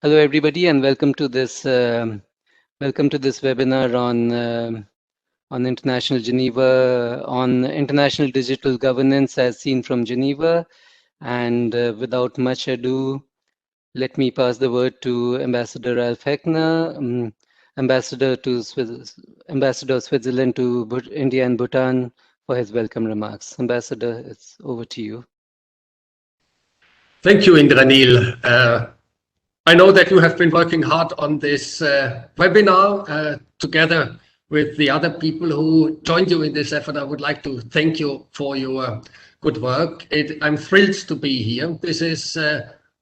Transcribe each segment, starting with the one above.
Hello, everybody, and welcome to this webinar on International Geneva, on international digital governance as seen from Geneva. And without much ado, let me pass the word to Ambassador Ralph Hechner, Ambassador of Switzerland to India and Bhutan, for his welcome remarks. Ambassador, it's over to you. Thank you, Indranil. I know that you have been working hard on this webinar together with the other people who joined you in this effort. I would like to thank you for your good work. I'm thrilled to be here. This is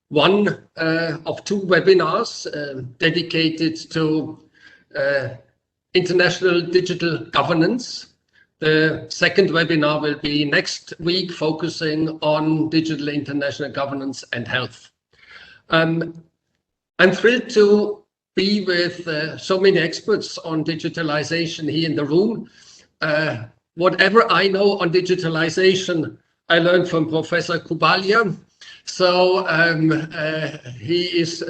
one of two webinars dedicated to international digital governance. The second webinar will be next week, focusing on digital international governance and health. I'm thrilled to be with so many experts on digitalization here in the room. Whatever I know on digitalization, I learned from Professor Kubalia. So he is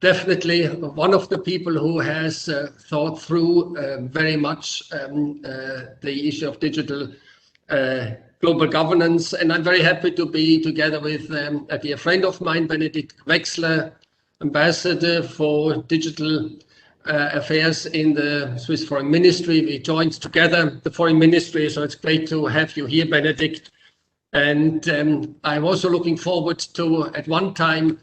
definitely one of the people who has thought through very much the issue of digital global governance. And I'm very happy to be together with a dear friend of mine, Benedikt Wechsler, Ambassador for Digital Affairs in the Swiss Foreign Ministry. We joined together the Foreign Ministry, so it's great to have you here, Benedikt. And I'm also looking forward to, at one time,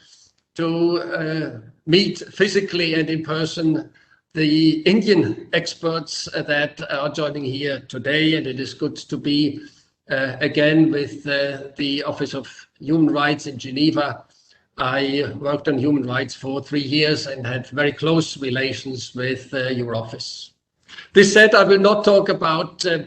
to meet physically and in person the Indian experts that are joining here today. And it is good to be again with the Office of Human Rights in Geneva. I worked on human rights for 3 years and had very close relations with your office. This said, I will not talk about the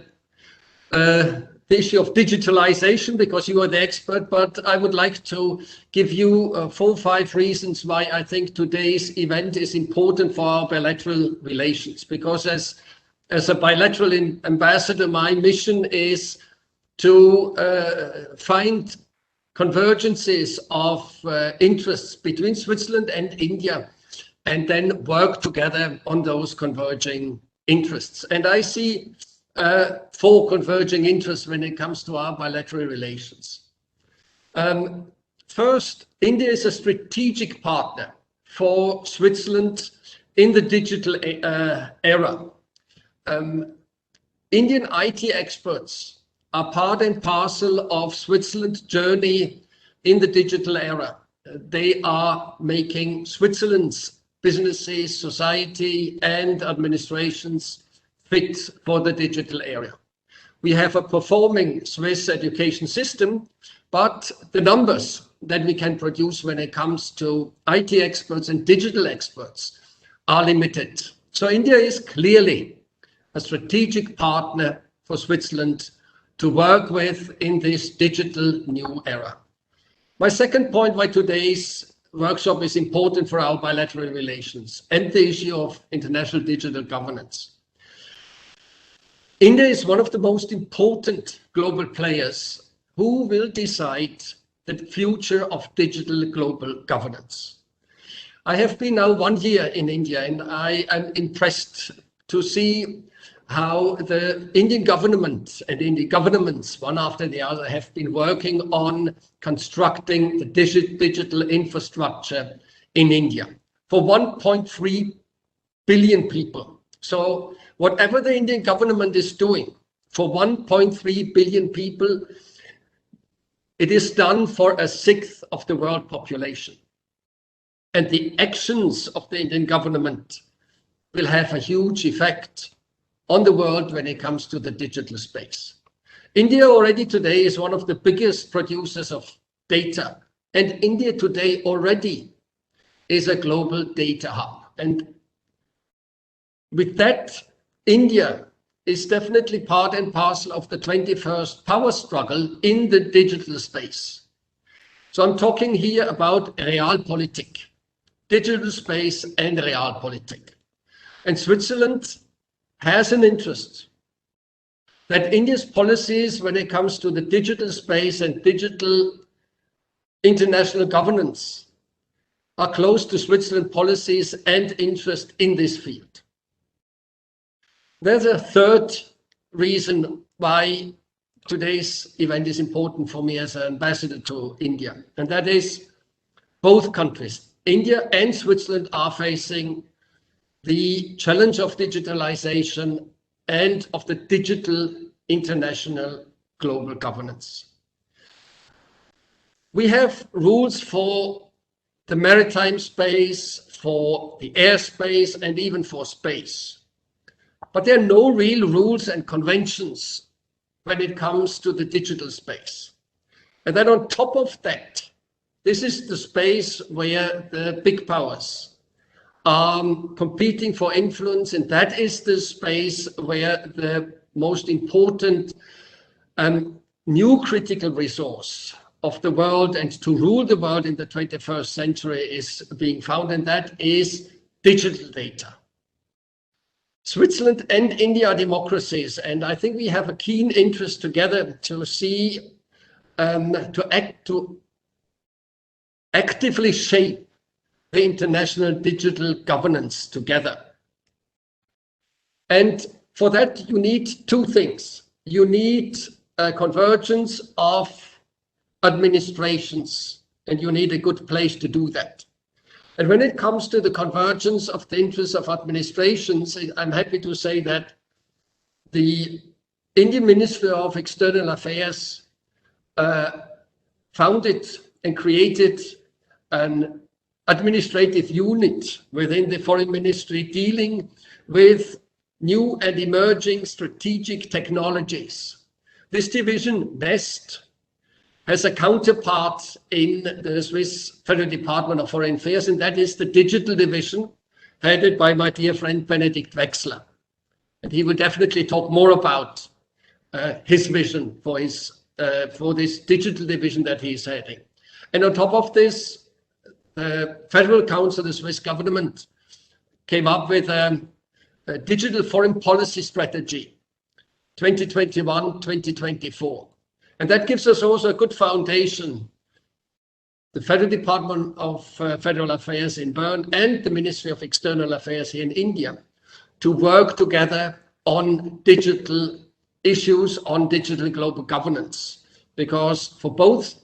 issue of digitalization because you are the expert, but I would like to give you 4 or 5 reasons why I think today's event is important for our bilateral relations. Because as a bilateral ambassador, my mission is to find convergences of interests between Switzerland and India, and then work together on those converging interests. And I see 4 converging interests when it comes to our bilateral relations. First, India is a strategic partner for Switzerland in the digital era. Indian IT experts are part and parcel of Switzerland's journey in the digital era. They are making Switzerland's businesses, society, and administrations fit for the digital era. We have a performing Swiss education system, but the numbers that we can produce when it comes to IT experts and digital experts are limited. So India is clearly a strategic partner for Switzerland to work with in this digital new era. My second point why today's workshop is important for our bilateral relations and the issue of international digital governance. India is one of the most important global players who will decide the future of digital global governance. I have been now 1 year in India, and I am impressed to see how the Indian government and Indian governments, one after the other, have been working on constructing the digital infrastructure in India for 1.3 billion people. So whatever the Indian government is doing for 1.3 billion people, it is done for 1/6 of the world population. And the actions of the Indian government will have a huge effect on the world when it comes to the digital space. India already today is one of the biggest producers of data, and India today already is a global data hub. And with that, India is definitely part and parcel of the 21st power struggle in the digital space. So I'm talking here about realpolitik, digital space and realpolitik. And Switzerland has an interest that India's policies when it comes to the digital space and digital international governance are close to Switzerland policies and interest in this field. There's a third reason why today's event is important for me as an ambassador to India, and that is both countries, India and Switzerland, are facing the challenge of digitalization and of the digital international global governance. We have rules for the maritime space, for the airspace, and even for space. But there are no real rules and conventions when it comes to the digital space. And then on top of that, this is the space where the big powers are competing for influence, and that is the space where the most important new critical resource of the world and to rule the world in the 21st century is being found, and that is digital data. Switzerland and India are democracies, and I think we have a keen interest together to see, to actively shape the international digital governance together. And for that, you need two things. You need a convergence of administrations, and you need a good place to do that. And when it comes to the convergence of the interests of administrations, I'm happy to say that the Indian Ministry of External Affairs founded and created an administrative unit within the Foreign Ministry dealing with new and emerging strategic technologies. This division, NEST, has a counterpart in the Swiss Federal Department of Foreign Affairs, and that is the digital division headed by my dear friend Benedikt Wechsler. And he will definitely talk more about his vision for this digital division that he is heading. And on top of this, the Federal Council, the Swiss government, came up with a digital foreign policy strategy, 2021-2024. And that gives us also a good foundation. The Federal Department of Federal Affairs in Bern and the Ministry of External Affairs here in India to work together on digital issues, on digital global governance. Because for both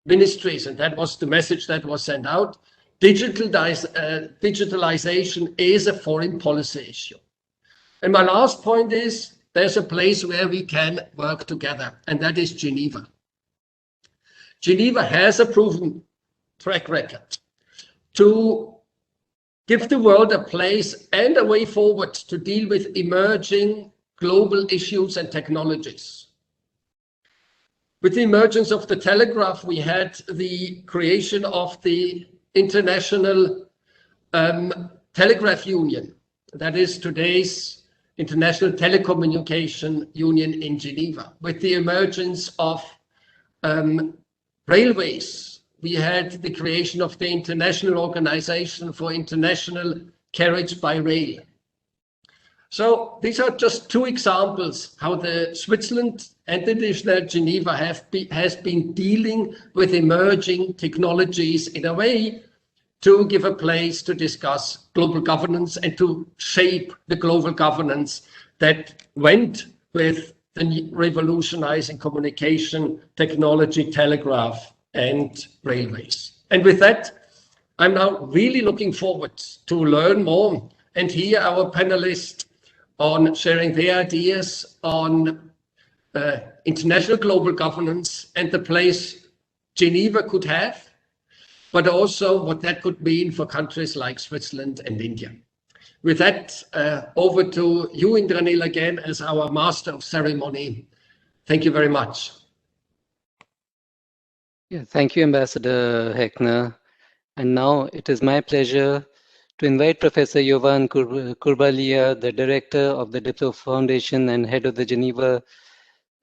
ministries, and that was the message that was sent out, digitalization is a foreign policy issue. And my last point is, there's a place where we can work together, and that is Geneva. Geneva has a proven track record to give the world a place and a way forward to deal with emerging global issues and technologies. With the emergence of the telegraph, we had the creation of the International Telegraph Union. That is today's International Telecommunication Union in Geneva. With the emergence of railways, we had the creation of the International Organization for International Carriage by Rail. So these are just two examples how the Switzerland and the International Geneva has been dealing with emerging technologies in a way to give a place to discuss global governance and to shape the global governance that went with the revolutionizing communication technology, telegraph, and railways. And with that, I'm now really looking forward to learn more and hear our panelists on sharing their ideas on international global governance and the place Geneva could have, but also what that could mean for countries like Switzerland and India. With that, over to you, Indranil, again, as our master of ceremony. Thank you very much. Yeah, thank you, Ambassador Hechner. And now it is my pleasure to invite Professor Jovan Kurbalia, the director of the Diplo Foundation and head of the Geneva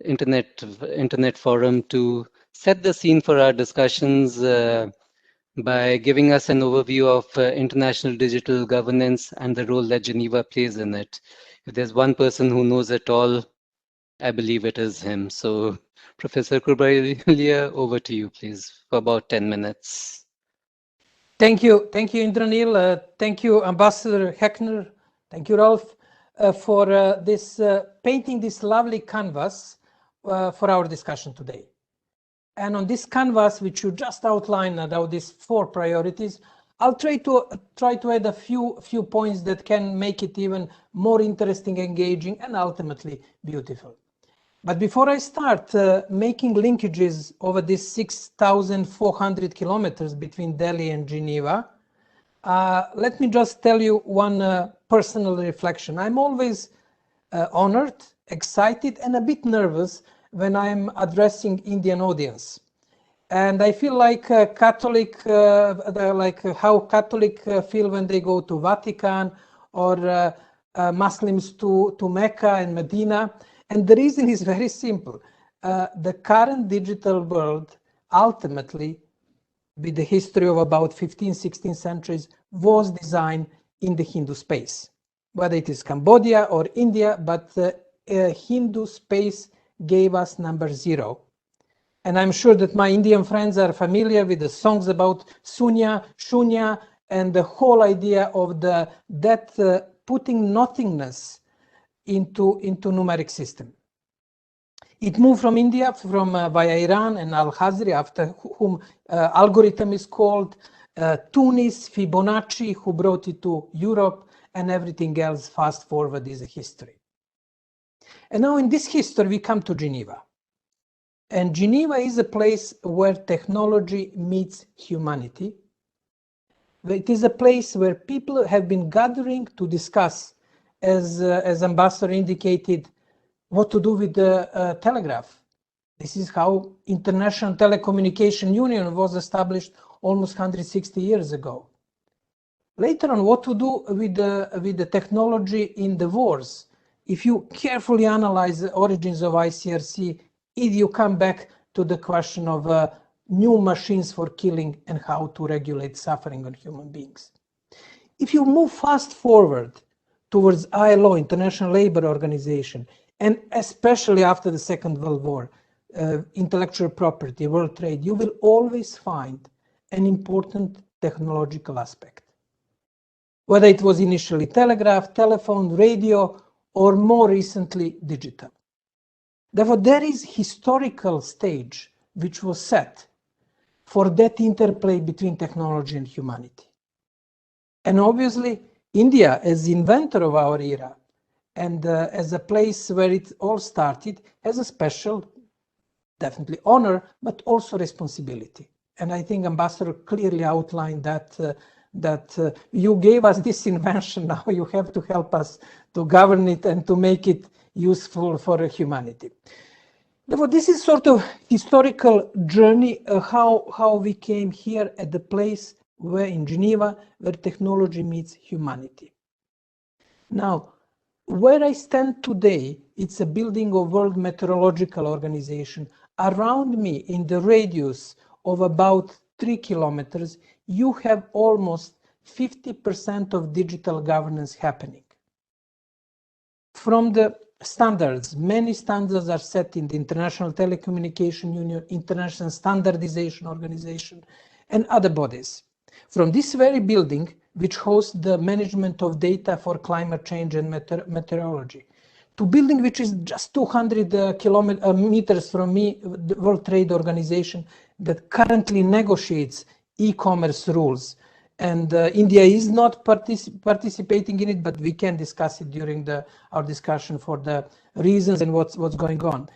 Internet Forum, to set the scene for our discussions by giving us an overview of international digital governance and the role that Geneva plays in it. If there's one person who knows it all, I believe it is him. So, Professor Kurbalia, over to you, please, for about 10 minutes. Thank you, Indranil. Thank you, Ambassador Hechner. Thank you, Ralph, for painting this lovely canvas for our discussion today. And on this canvas, which you just outlined about these 4 priorities, I'll try to add a few points that can make it even more interesting, engaging, and ultimately beautiful. But before I start making linkages over these 6,400 kilometers between Delhi and Geneva, let me just tell you one personal reflection. I'm always honored, excited, and a bit nervous when I'm addressing Indian audience. And I feel like Catholic, like how Catholic feel when they go to Vatican, or Muslims to Mecca and Medina. And the reason is very simple. The current digital world, ultimately, with the history of about 15th, 16th centuries, was designed in the Hindu space. Whether it is Cambodia or India, but Hindu space gave us number 0. And I'm sure that my Indian friends are familiar with the songs about Sunya, Shunya, and the whole idea of that putting nothingness into numeric system. It moved from India, via Iran and Al-Khazri, after whom algorithm is called, Tunis, Fibonacci, who brought it to Europe, and everything else fast forward is a history. And now in this history, we come to Geneva. And Geneva is a place where technology meets humanity. It is a place where people have been gathering to discuss, as Ambassador indicated, what to do with the telegraph. This is how International Telecommunication Union was established almost 160 years ago. Later on, what to do with the technology in the wars. If you carefully analyze the origins of ICRC, you come back to the question of new machines for killing and how to regulate suffering on human beings. If you move fast forward towards ILO, International Labour Organization, and especially after the Second World War, intellectual property, world trade, you will always find an important technological aspect. Whether it was initially telegraph, telephone, radio, or more recently digital. Therefore, there is historical stage which was set for that interplay between technology and humanity. And obviously, India, as the inventor of our era, and as a place where it all started, has a special, definitely honor, but also responsibility. And I think Ambassador clearly outlined that you gave us this invention, now you have to help us to govern it and to make it useful for humanity. Therefore, this is sort of historical journey, how we came here at the place where in Geneva, where technology meets humanity. Now, where I stand today, it's a building of World Meteorological Organization. Around me, in the radius of about 3 kilometers, you have almost 50% of digital governance happening. From the standards, many standards are set in the International Telecommunication Union, International Standardization Organization, and other bodies. From this very building, which hosts the management of data for climate change and meteorology, to building which is just 200 meters from me, the World Trade Organization, that currently negotiates e-commerce rules. And India is not participating in it, but we can discuss it during our discussion for the reasons and what's going on.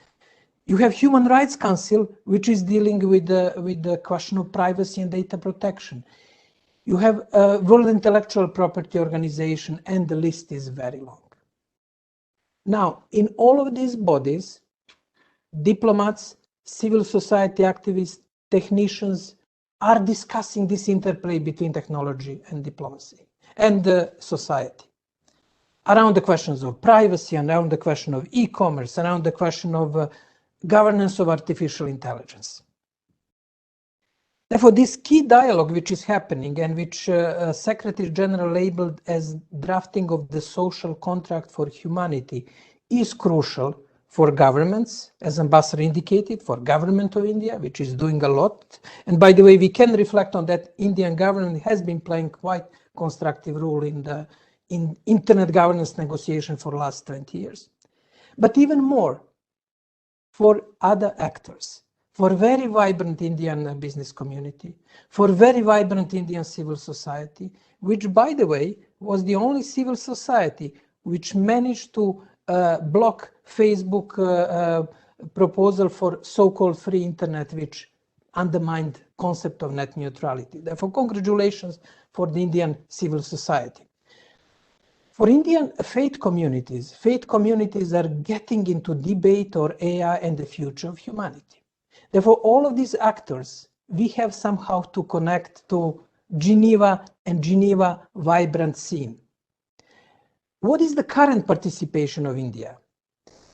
You have Human Rights Council, which is dealing with the question of privacy and data protection. You have World Intellectual Property Organization, and the list is very long. Now, in all of these bodies, diplomats, civil society activists, technicians are discussing this interplay between technology and diplomacy and society. Around the questions of privacy, around the question of e-commerce, around the question of governance of artificial intelligence. Therefore, this key dialogue which is happening and which Secretary General labeled as drafting of the social contract for humanity is crucial for governments, as Ambassador indicated, for government of India, which is doing a lot. And by the way, we can reflect on that. Indian government has been playing quite constructive role in internet governance negotiation for the last 20 years. But even more, for other actors, for very vibrant Indian business community, for very vibrant Indian civil society, which, by the way, was the only civil society which managed to block Facebook proposal for so-called free internet, which undermined concept of net neutrality. Therefore, congratulations for the Indian civil society. For Indian faith communities are getting into debate on AI and the future of humanity. Therefore, all of these actors, we have somehow to connect to Geneva and Geneva vibrant scene. What is the current participation of India?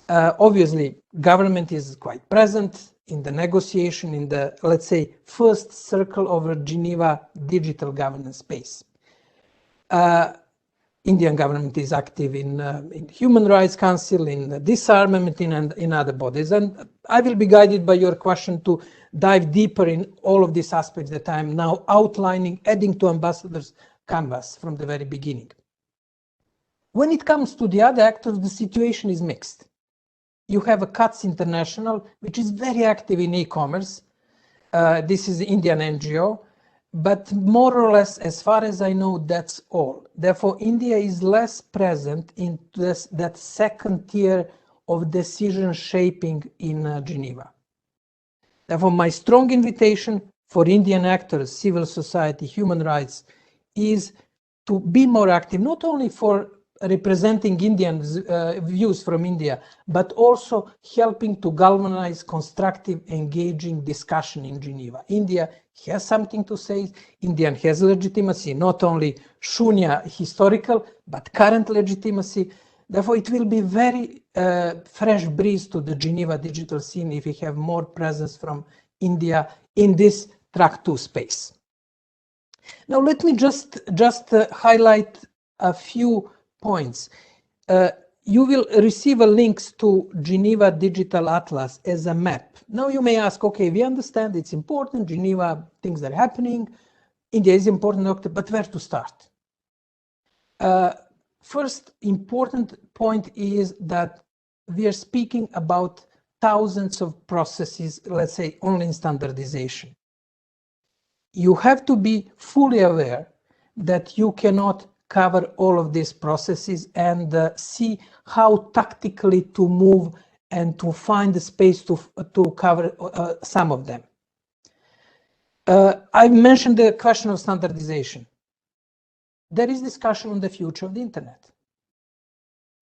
Obviously, government is quite present in the negotiation in the, let's say, first circle of Geneva digital governance space. Indian government is active in Human Rights Council, in disarmament, in other bodies. And I will be guided by your question to dive deeper in all of these aspects that I'm now outlining, adding to Ambassador's canvas from the very beginning. When it comes to the other actors, the situation is mixed. You have a CUTS International, which is very active in e-commerce. This is the Indian NGO. But more or less, as far as I know, that's all. Therefore, India is less present in that second tier of decision shaping in Geneva. Therefore, my strong invitation for Indian actors, civil society, human rights, is to be more active, not only for representing Indian views from India, but also helping to galvanize constructive, engaging discussion in Geneva. India has something to say. India has legitimacy, not only Shunya historical, but current legitimacy. Therefore, it will be very fresh breeze to the Geneva digital scene if we have more presence from India in this track 2 space. Now, let me just highlight a few points. You will receive links to Geneva Digital Atlas as a map. Now you may ask, okay, we understand it's important, Geneva, things are happening, India is important, but where to start? First important point is that we are speaking about thousands of processes, let's say only in standardization. You have to be fully aware that you cannot cover all of these processes and see how tactically to move and to find the space to cover some of them. I mentioned the question of standardization. There is discussion on the future of the internet.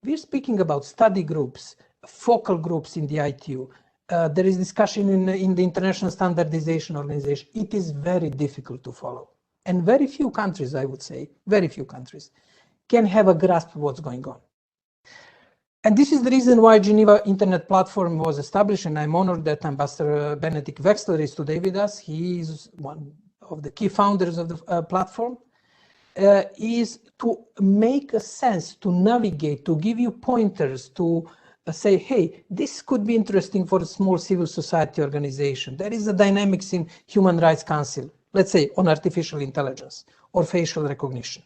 We're speaking about study groups, focal groups in the ITU. There is discussion in the International Standardization Organization. It is very difficult to follow. And very few countries, I would say, very few countries can have a grasp of what's going on. And this is the reason why Geneva Internet Platform was established, and I'm honored that Ambassador Benedict Wexler is today with us. He is one of the key founders of the platform, is to make a sense, to navigate, to give you pointers, to say, hey, this could be interesting for a small civil society organization. There is a dynamics in Human Rights Council, let's say on artificial intelligence or facial recognition.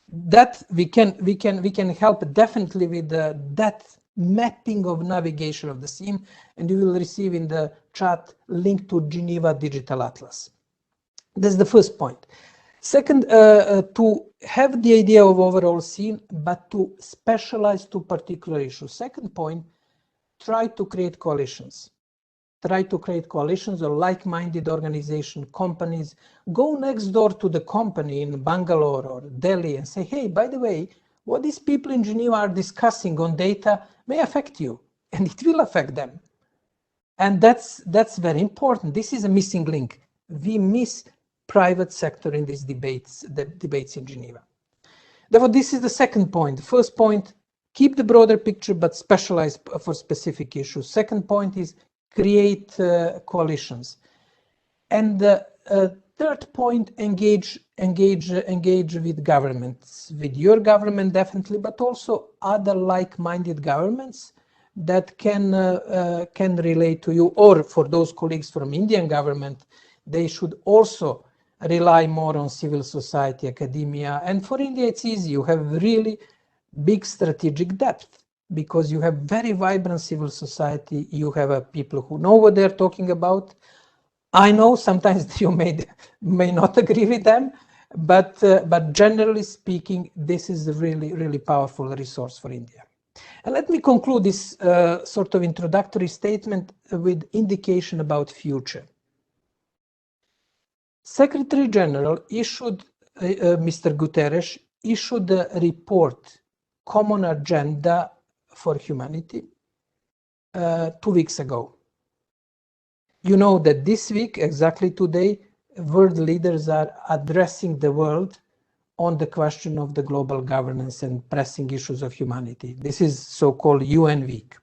That we can help definitely with that mapping of navigation of the scene, and you will receive in the chat link to Geneva Digital Atlas. That's the first point. Second, to have the idea of overall scene, but to specialize to particular issues. Second point, try to create coalitions. Try to create coalitions of like-minded organization, companies. Go next door to the company in Bangalore or Delhi and say, hey, by the way, what these people in Geneva are discussing on data may affect you, and it will affect them. And that's very important. This is a missing link. We miss private sector in these debates, the debates in Geneva. Therefore, this is the second point. The first point, keep the broader picture, but specialize for specific issues. Second point is create coalitions. And third point, engage with governments, with your government definitely, but also other like-minded governments, that can relate to you, or for those colleagues from Indian government, they should also rely more on civil society, academia. And for India, it's easy. You have really big strategic depth because you have very vibrant civil society. You have people who know what they're talking about. I know sometimes you may not agree with them, but generally speaking, this is a really powerful resource for India. And let me conclude this sort of introductory statement with indication about future. Secretary General issued, Mr. Guterres issued a report, Common Agenda for Humanity, 2 weeks ago. You know that this week, exactly today, world leaders are addressing the world on the question of the global governance and pressing issues of humanity. This is so-called UN Week.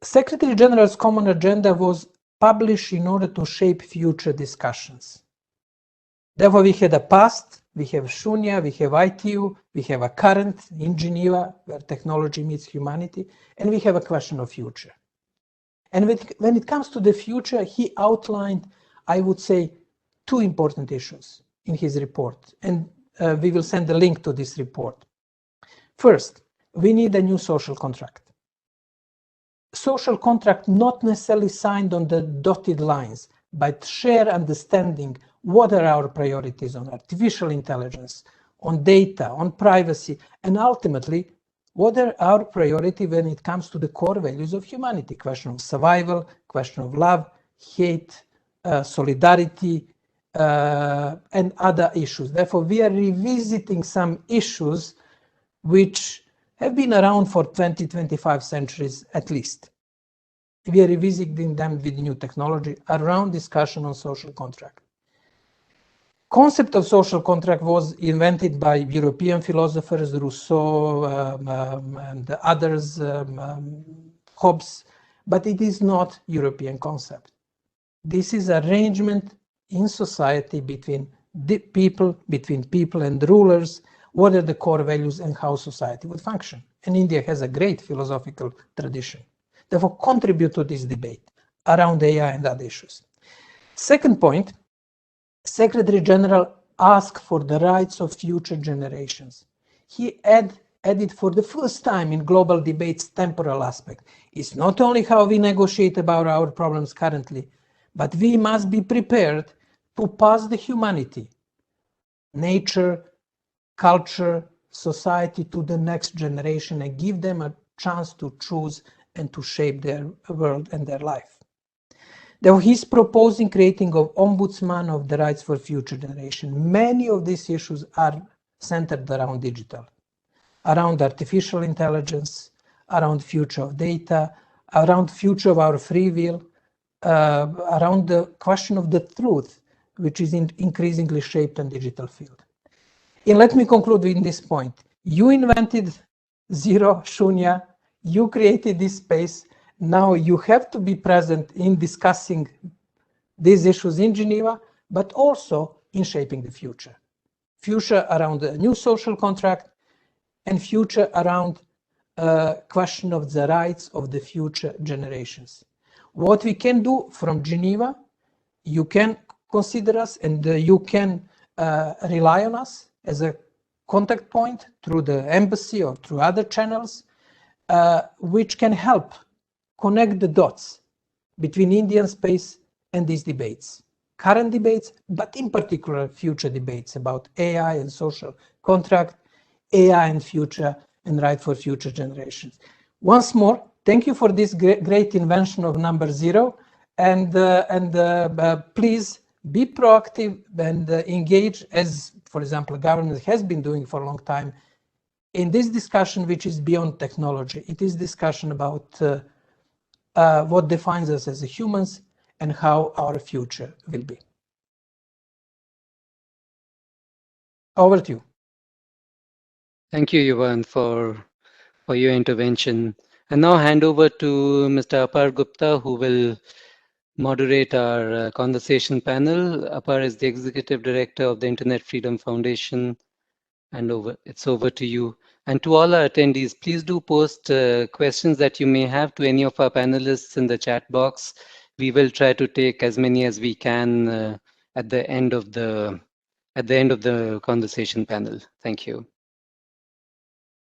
Secretary General's Common Agenda was published in order to shape future discussions. Therefore, we had a past, we have Shunya, we have ITU, we have a current in Geneva, where technology meets humanity, and we have a question of future. And when it comes to the future, he outlined, I would say, 2 important issues in his report, and we will send a link to this report. First, we need a new social contract. Social contract not necessarily signed on the dotted lines, but shared understanding what are our priorities on artificial intelligence, on data, on privacy, and ultimately, what are our priorities when it comes to the core values of humanity? Question of survival, question of love, hate, solidarity, and other issues. Therefore, we are revisiting some issues which have been around for 20, 25 centuries at least. We are revisiting them with new technology around discussion on social contract. Concept of social contract was invented by European philosophers, Rousseau and others, Hobbes, but it is not European concept. This is arrangement in society between people and rulers, what are the core values and how society would function. And India has a great philosophical tradition. Therefore, contribute to this debate around AI and other issues. Second point, Secretary General asked for the rights of future generations. He added for the first time in global debates temporal aspect. It's not only how we negotiate about our problems currently, but we must be prepared to pass the humanity, nature, culture, society to the next generation and give them a chance to choose and to shape their world and their life. Therefore, he's proposing creating an ombudsman of the rights for future generation. Many of these issues are centered around digital, around artificial intelligence, around future of data, around future of our free will, around the question of the truth, which is increasingly shaped in digital field. And let me conclude with this point. You invented zero, shunya, you created this space. Now you have to be present in discussing these issues in Geneva, but also in shaping the future. Future around the new social contract and future around question of the rights of the future generations. What we can do from Geneva, you can consider us and you can rely on us as a contact point through the embassy or through other channels, which can help connect the dots between Indian space and these debates. Current debates, but in particular future debates about AI and social contract, AI and future and right for future generations. Once more, thank you for this great invention of number 0, and please be proactive and engage, as, for example, government has been doing for a long time, in this discussion which is beyond technology. It is discussion about what defines us as humans and how our future will be. Over to you. Thank you, Yuvan, for your intervention. And now hand over to Mr. Apar Gupta, who will moderate our conversation panel. Apar is the Executive Director of the Internet Freedom Foundation, and it's over to you. And to all our attendees, please do post questions that you may have to any of our panelists in the chat box. We will try to take as many as we can at the end of the conversation panel. Thank you.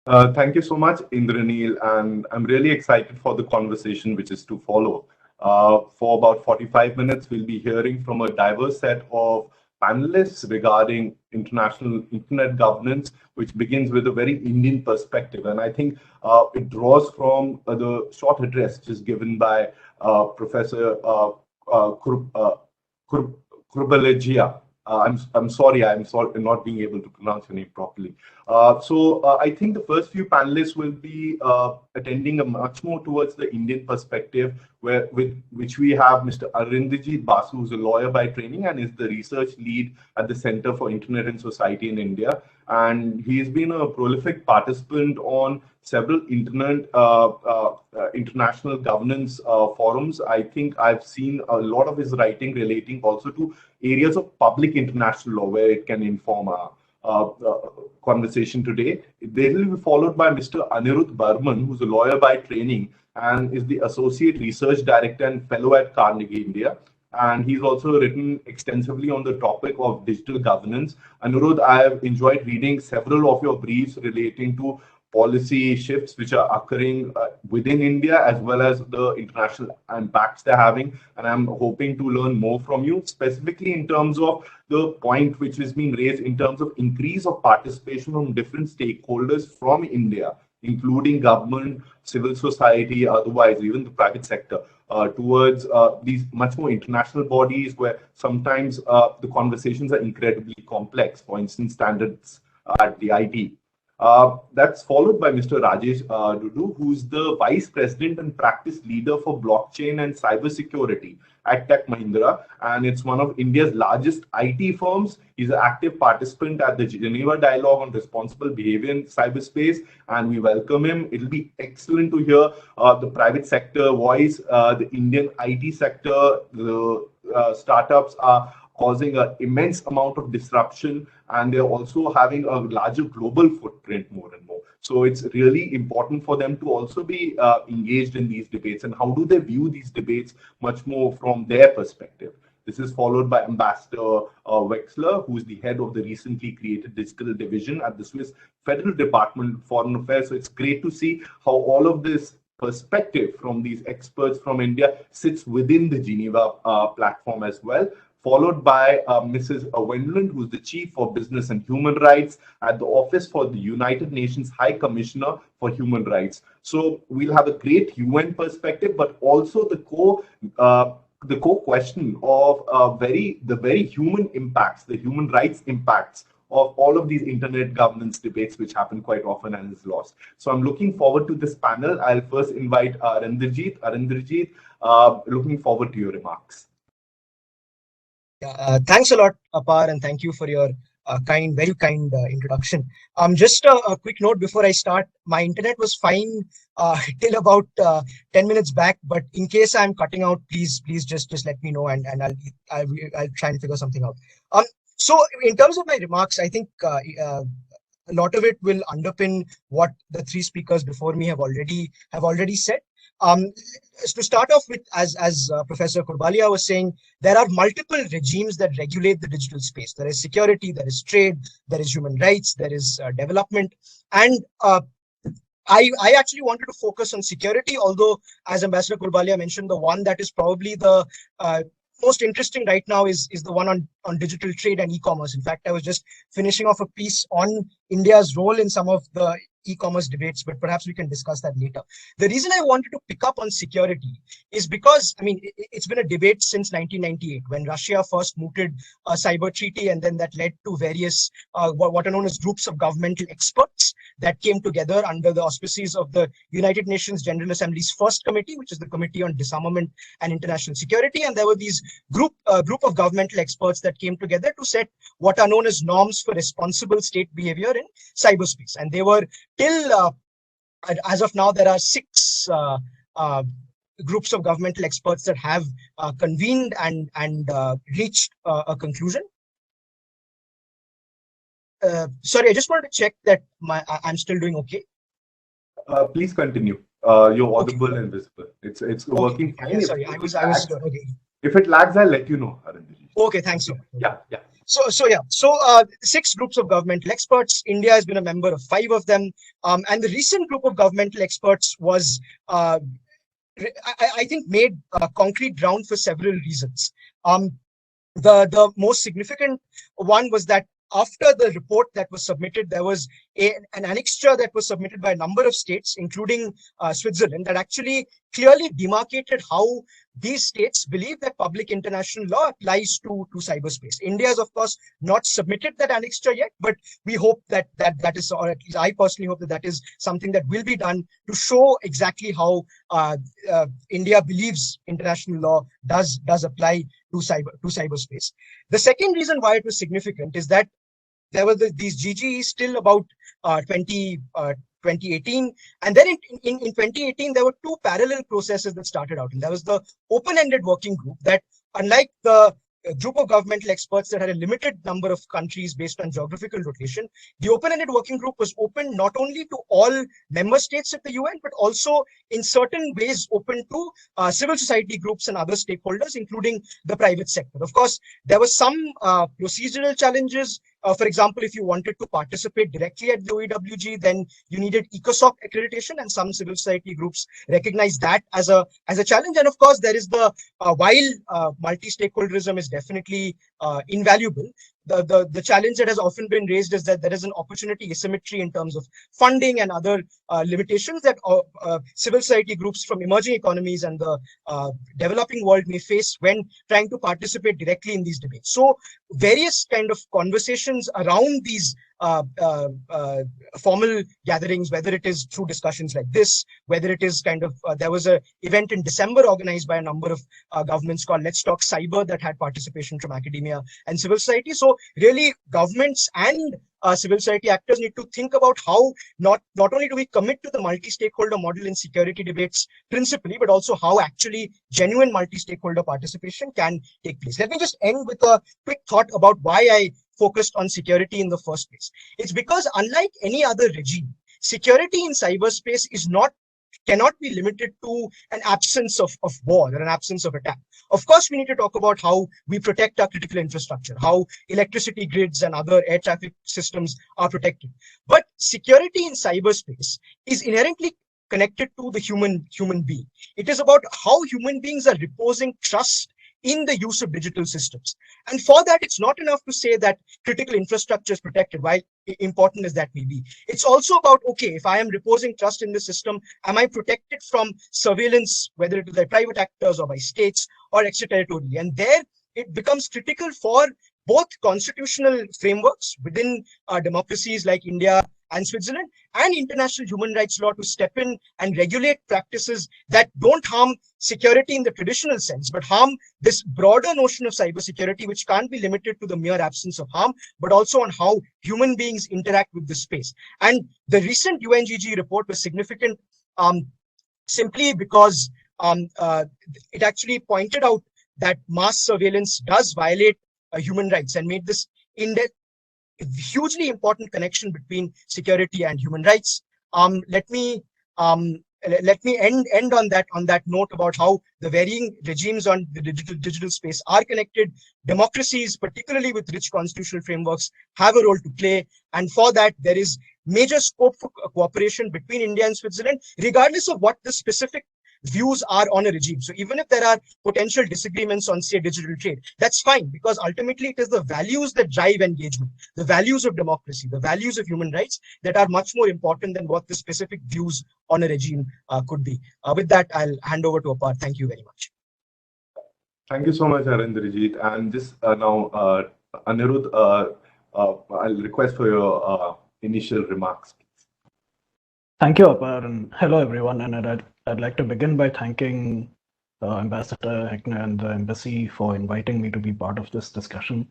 Thank you so much, Indranil, and I'm really excited for the conversation which is to follow. For about 45 minutes, we'll be hearing from a diverse set of panelists regarding international internet governance, which begins with a very Indian perspective. And I think it draws from the short address just given by Professor Kurbalagia. I'm sorry not being able to pronounce your name properly. I think the first few panelists will be attending a much more towards the Indian perspective, which we have Mr. Arindajit Basu, who's a lawyer by training and is the research lead at the Center for Internet and Society in India. And he's been a prolific participant on several international governance forums. I think I've seen a lot of his writing relating also to areas of public international law where it can inform our conversation today. They will be followed by Mr. Anirudh Burman, who's a lawyer by training and is the Associate Research Director and Fellow at Carnegie India. And he's also written extensively on the topic of digital governance. Anirudh, I have enjoyed reading several of your briefs relating to policy shifts which are occurring within India as well as the international impacts they're having. And I'm hoping to learn more from you, specifically in terms of the point which is being raised in terms of increase of participation from different stakeholders from India, including government, civil society, otherwise even the private sector, towards these much more international bodies where sometimes the conversations are incredibly complex, for instance, standards at the IT. That's followed by Mr. Rajesh Dudu, who's the Vice President and Practice Leader for Blockchain and Cybersecurity at Tech Mahindra, and it's one of India's largest IT firms. He's an active participant at the Geneva Dialogue on Responsible Behavior in Cyberspace, and we welcome him. It'll be excellent to hear the private sector voice, the Indian IT sector, the startups are causing an immense amount of disruption, and they're also having a larger global footprint more and more. So it's really important for them to also be engaged in these debates. And how do they view these debates much more from their perspective? This is followed by Ambassador Wexler, who is the head of the recently created digital division at the Swiss Federal Department of Foreign Affairs. So it's great to see how all of this perspective from these experts from India sits within the Geneva platform as well, followed by Mrs. Wendland, who's the Chief for Business and Human Rights at the Office for the United Nations High Commissioner for Human Rights. So we'll have a great UN perspective, but also the core question of the very human impacts, the human rights impacts of all of these internet governance debates, which happen quite often and is lost. So I'm looking forward to this panel. I'll first invite Arinderjeet. Arinderjeet, looking forward to your remarks. Thanks a lot, Apar, and thank you for your very kind introduction. Just a quick note before I start. My internet was fine till about 10 minutes back, but in case I'm cutting out, please just let me know, and I'll try and figure something out. So in terms of my remarks, I think a lot of it will underpin what the three speakers before me have already said. To start off with, as Professor Kurbalia was saying, there are multiple regimes that regulate the digital space. There is security, there is trade, there is human rights, there is development. And I actually wanted to focus on security, although, as Ambassador Kurbalia mentioned, the one that is probably the most interesting right now is the one on digital trade and e-commerce. In fact, I was just finishing off a piece on India's role in some of the e-commerce debates, but perhaps we can discuss that later. The reason I wanted to pick up on security is because, I mean, it's been a debate since 1998 when Russia first mooted a cyber treaty, and then that led to various what are known as groups of governmental experts that came together under the auspices of the United Nations General Assembly's first committee, which is the Committee on Disarmament and International Security. And there were these group of governmental experts that came together to set what are known as norms for responsible state behavior in cyberspace. And they were till as of now, there are 6 groups of governmental experts that have convened and reached a conclusion. Sorry, I just wanted to check that I'm still doing okay. Please continue. You're audible and visible. It's working fine. Yeah, sorry, I was okay. If it lags, I'll let you know, Arindji. Okay, thanks so much. Yeah. So 6 groups of governmental experts. India has been a member of 5 of them. And the recent group of governmental experts was, I think, made concrete ground for several reasons. The most significant one was that after the report that was submitted, there was an annexure that was submitted by a number of states, including Switzerland, that actually clearly demarcated how these states believe that public international law applies to cyberspace. India has, of course, not submitted that annexure yet, but we hope that is, or at least I personally hope that is something that will be done to show exactly how India believes international law does apply to cyberspace. The second reason why it was significant is that there were these GGEs till about 2018, and then in 2018 there were 2 parallel processes that started out, and there was the open-ended working group that, unlike the group of governmental experts that had a limited number of countries based on geographical location, the open-ended working group was open not only to all member states of the UN, but also in certain ways open to civil society groups and other stakeholders, including the private sector. Of course, there were some procedural challenges. For example, if you wanted to participate directly at the OEWG, then you needed ECOSOC accreditation, and some civil society groups recognize that as a challenge. And of course, there is the while multi-stakeholderism is definitely invaluable, the challenge that has often been raised is that there is an opportunity asymmetry in terms of funding and other limitations that civil society groups from emerging economies and the developing world may face when trying to participate directly in these debates. So various kind of conversations around these formal gatherings, whether it is through discussions like this, whether it is kind of, there was an event in December organized by a number of governments called Let's Talk Cyber that had participation from academia and civil society. So really governments and civil society actors need to think about how not only do we commit to the multi-stakeholder model in security debates principally, but also how actually genuine multi-stakeholder participation can take place. Let me just end with a quick thought about why I focused on security in the first place. It's because unlike any other regime, security in cyberspace cannot be limited to an absence of war or an absence of attack. Of course, we need to talk about how we protect our critical infrastructure, how electricity grids and other air traffic systems are protected. But security in cyberspace is inherently connected to the human being. It is about how human beings are reposing trust in the use of digital systems. And for that, it's not enough to say that critical infrastructure is protected, while important as that may be. It's also about, okay, if I am reposing trust in the system, am I protected from surveillance, whether it is by private actors or by states or extraterritorially? And there it becomes critical for both constitutional frameworks within democracies like India and Switzerland and international human rights law to step in and regulate practices that don't harm security in the traditional sense, but harm this broader notion of cybersecurity, which can't be limited to the mere absence of harm, but also on how human beings interact with this space. And the recent UNGG report was significant simply because it actually pointed out that mass surveillance does violate human rights and made this hugely important connection between security and human rights. Let me end on that note about how the varying regimes on the digital space are connected. Democracies, particularly with rich constitutional frameworks, have a role to play, and for that there is major scope for cooperation between India and Switzerland, regardless of what the specific views are on a regime. So even if there are potential disagreements on, say, digital trade, that's fine, because ultimately it is the values that drive engagement, the values of democracy, the values of human rights that are much more important than what the specific views on a regime could be. With that, I'll hand over to Apar. Thank you very much. Thank you so much, Arindrajit. And just now, Anirudh, I'll request for your initial remarks. Thank you, Apar, and hello, everyone. And I'd like to begin by thanking Ambassador Hechner and the embassy for inviting me to be part of this discussion.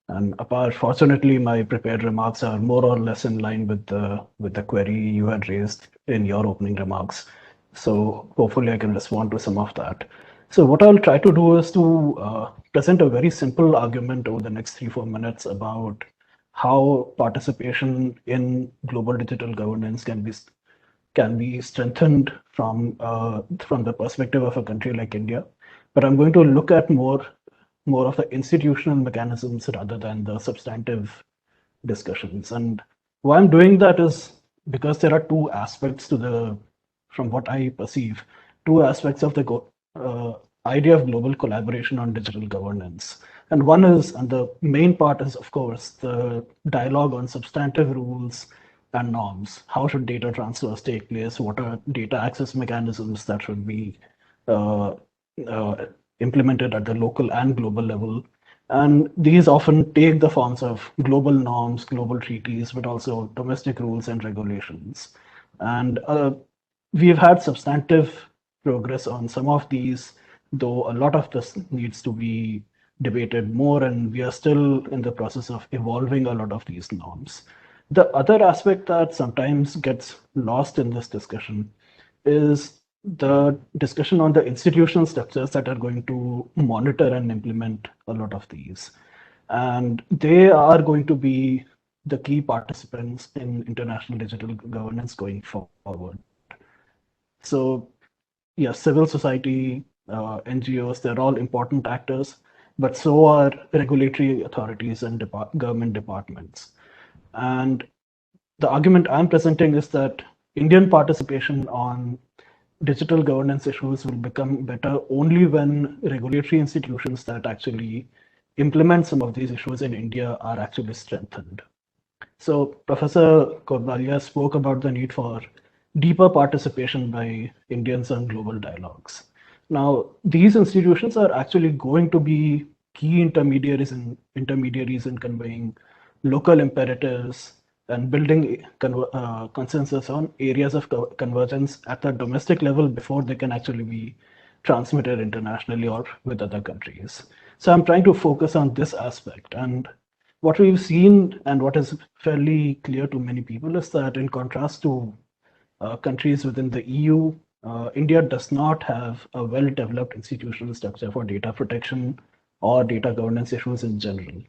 And Apar, fortunately, my prepared remarks are more or less in line with the query you had raised in your opening remarks. So hopefully I can respond to some of that. So what I'll try to do is to present a very simple argument over the next 3-4 minutes about how participation in global digital governance can be strengthened from the perspective of a country like India. But I'm going to look at more of the institutional mechanisms rather than the substantive discussions. And why I'm doing that is because there are two aspects from what I perceive, two aspects of the idea of global collaboration on digital governance. And the main part is, of course, the dialogue on substantive rules and norms. How should data transfers take place? What are data access mechanisms that should be uh, uh, implemented at the local and global level? And these often take the forms of global norms, global treaties, but also domestic rules and regulations. And we've had substantive progress on some of these, though a lot of this needs to be debated more, and we are still in the process of evolving a lot of these norms. The other aspect that sometimes gets lost in this discussion is the discussion on the institutional structures that are going to monitor and implement a lot of these. And they are going to be the key participants in international digital governance going forward. So, yeah, civil society, NGOs, they're all important actors, but so are regulatory authorities and government departments. And the argument I'm presenting is that Indian participation on digital governance issues will become better only when regulatory institutions that actually implement some of these issues in India are actually strengthened. So Professor Korbalia spoke about the need for deeper participation by Indians on global dialogues. Now, these institutions are actually going to be key intermediaries in conveying local imperatives and building consensus on areas of convergence at the domestic level before they can actually be transmitted internationally or with other countries. So I'm trying to focus on this aspect. And what we've seen and what is fairly clear to many people is that in contrast to countries within the EU, India does not have a well-developed institutional structure for data protection or data governance issues in general.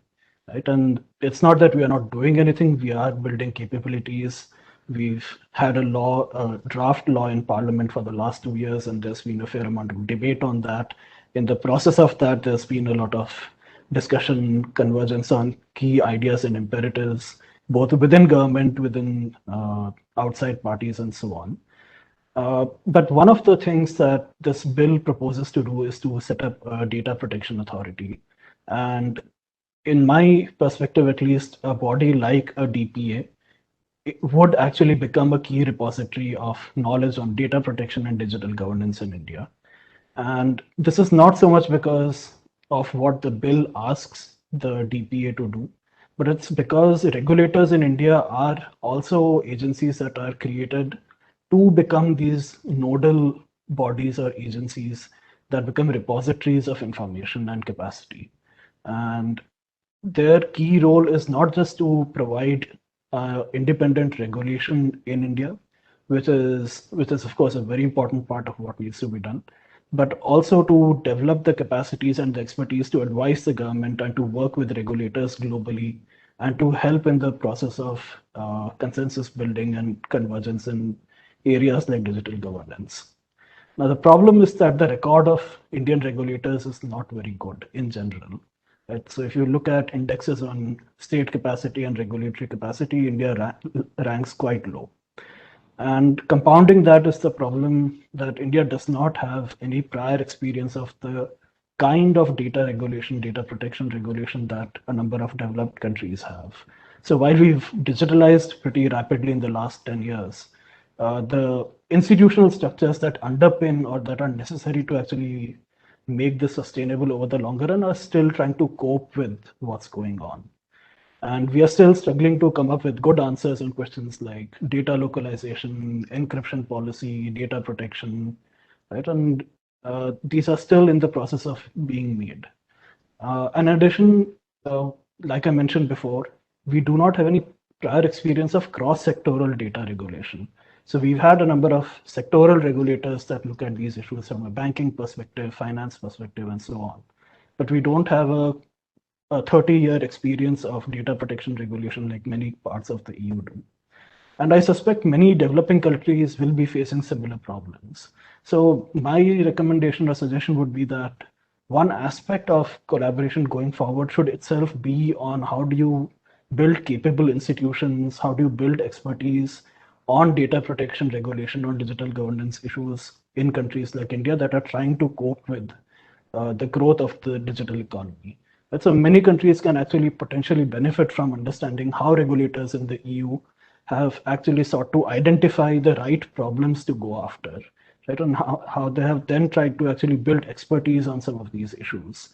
Right? And it's not that we are not doing anything, we are building capabilities. We've had a draft law in Parliament for the last 2 years, and there's been a fair amount of debate on that. In the process of that, there's been a lot of discussion, convergence on key ideas and imperatives, both within government, within outside parties, and so on. But one of the things that this bill proposes to do is to set up a data protection authority. And in my perspective, at least, a body like a DPA would actually become a key repository of knowledge on data protection and digital governance in India. And this is not so much because of what the bill asks the DPA to do, but it's because regulators in India are also agencies that are created to become these nodal bodies or agencies that become repositories of information and capacity. And their key role is not just to provide independent regulation in India, which is of course a very important part of what needs to be done, but also to develop the capacities and the expertise to advise the government and to work with regulators globally and to help in the process of consensus building and convergence in areas like digital governance. Now, the problem is that the record of Indian regulators is not very good in general. Right? So if you look at indexes on state capacity and regulatory capacity, India ranks quite low. And compounding that is the problem that India does not have any prior experience of the kind of data regulation, data protection regulation that a number of developed countries have. So while we've digitalized pretty rapidly in the last 10 years, the institutional structures that underpin or that are necessary to actually make this sustainable over the longer run are still trying to cope with what's going on. And we are still struggling to come up with good answers on questions like data localization, encryption policy, data protection, right? And these are still in the process of being made. In addition, like I mentioned before, we do not have any prior experience of cross-sectoral data regulation. So we've had a number of sectoral regulators that look at these issues from a banking perspective, finance perspective, and so on. But we don't have a a 30-year experience of data protection regulation like many parts of the EU do. And I suspect many developing countries will be facing similar problems. So my recommendation or suggestion would be that one aspect of collaboration going forward should itself be on how do you build capable institutions, how do you build expertise on data protection regulation, on digital governance issues in countries like India that are trying to cope with the growth of the digital economy. But so many countries can actually potentially benefit from understanding how regulators in the EU have actually sought to identify the right problems to go after, right? And how they have then tried to actually build expertise on some of these issues.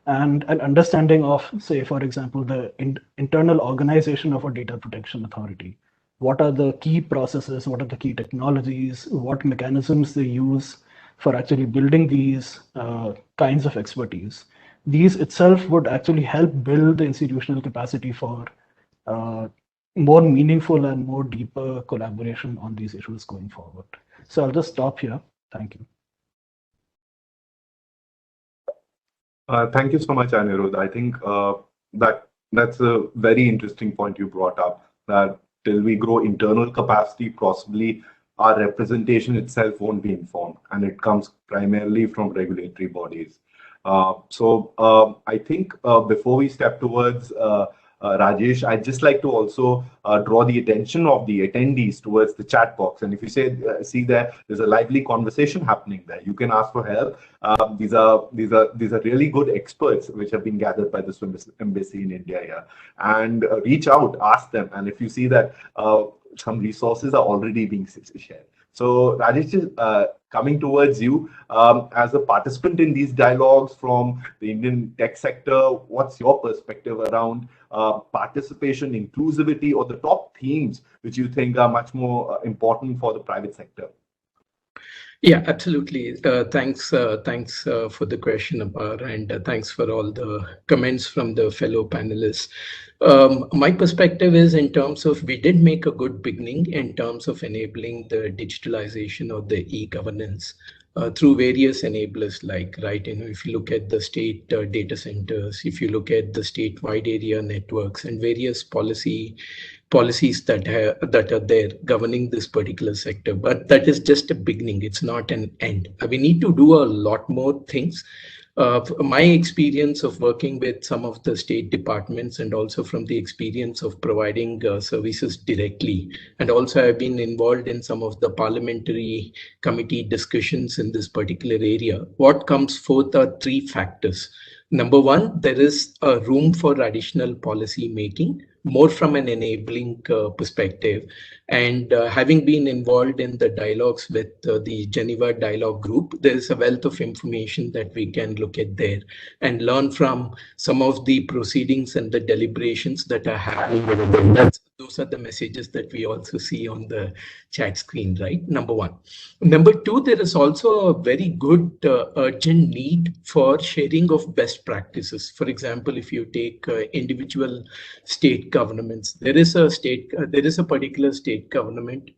And an understanding of, say, for example, the internal organization of a data protection authority. What are the key processes? What are the key technologies? What mechanisms they use for actually building these kinds of expertise? These itself would actually help build the institutional capacity for more meaningful and more deeper collaboration on these issues going forward. So I'll just stop here. Thank you. Thank you so much, Anirudh. I think that's a very interesting point you brought up, that till we grow internal capacity, possibly our representation itself won't be informed, and it comes primarily from regulatory bodies. I think before we step towards Rajesh, I'd just like to also draw the attention of the attendees towards the chat box. And if you see there's a lively conversation happening there. You can ask for help. These are really good experts which have been gathered by the Swiss Embassy in India here. And reach out, ask them. And if you see that some resources are already being shared. So Rajesh, coming towards you, as a participant in these dialogues from the Indian tech sector, what's your perspective around participation, inclusivity, or the top themes which you think are much more important for the private sector? Yeah, absolutely. Thanks for the question, Apar, and thanks for all the comments from the fellow panelists. My perspective is in terms of, we did make a good beginning in terms of enabling the digitalization of the e-governance through various enablers, like, right, if you look at the state data centers, if you look at the statewide area networks and various policies that are there governing this particular sector. But that is just a beginning. It's not an end. We need to do a lot more things. My experience of working with some of the state departments, and also from the experience of providing services directly, and also I've been involved in some of the parliamentary committee discussions in this particular area. What comes forth are three factors. Number one, there is a room for additional policy making, more from an enabling perspective. And having been involved in the dialogues with the Geneva Dialogue Group, there is a wealth of information that we can look at there and learn from some of the proceedings and the deliberations that are happening over there. Those are the messages that we also see on the chat screen, right? Number one. Number two, there is also a very good urgent need for sharing of best practices. For example, if you take individual state governments, there is a particular state government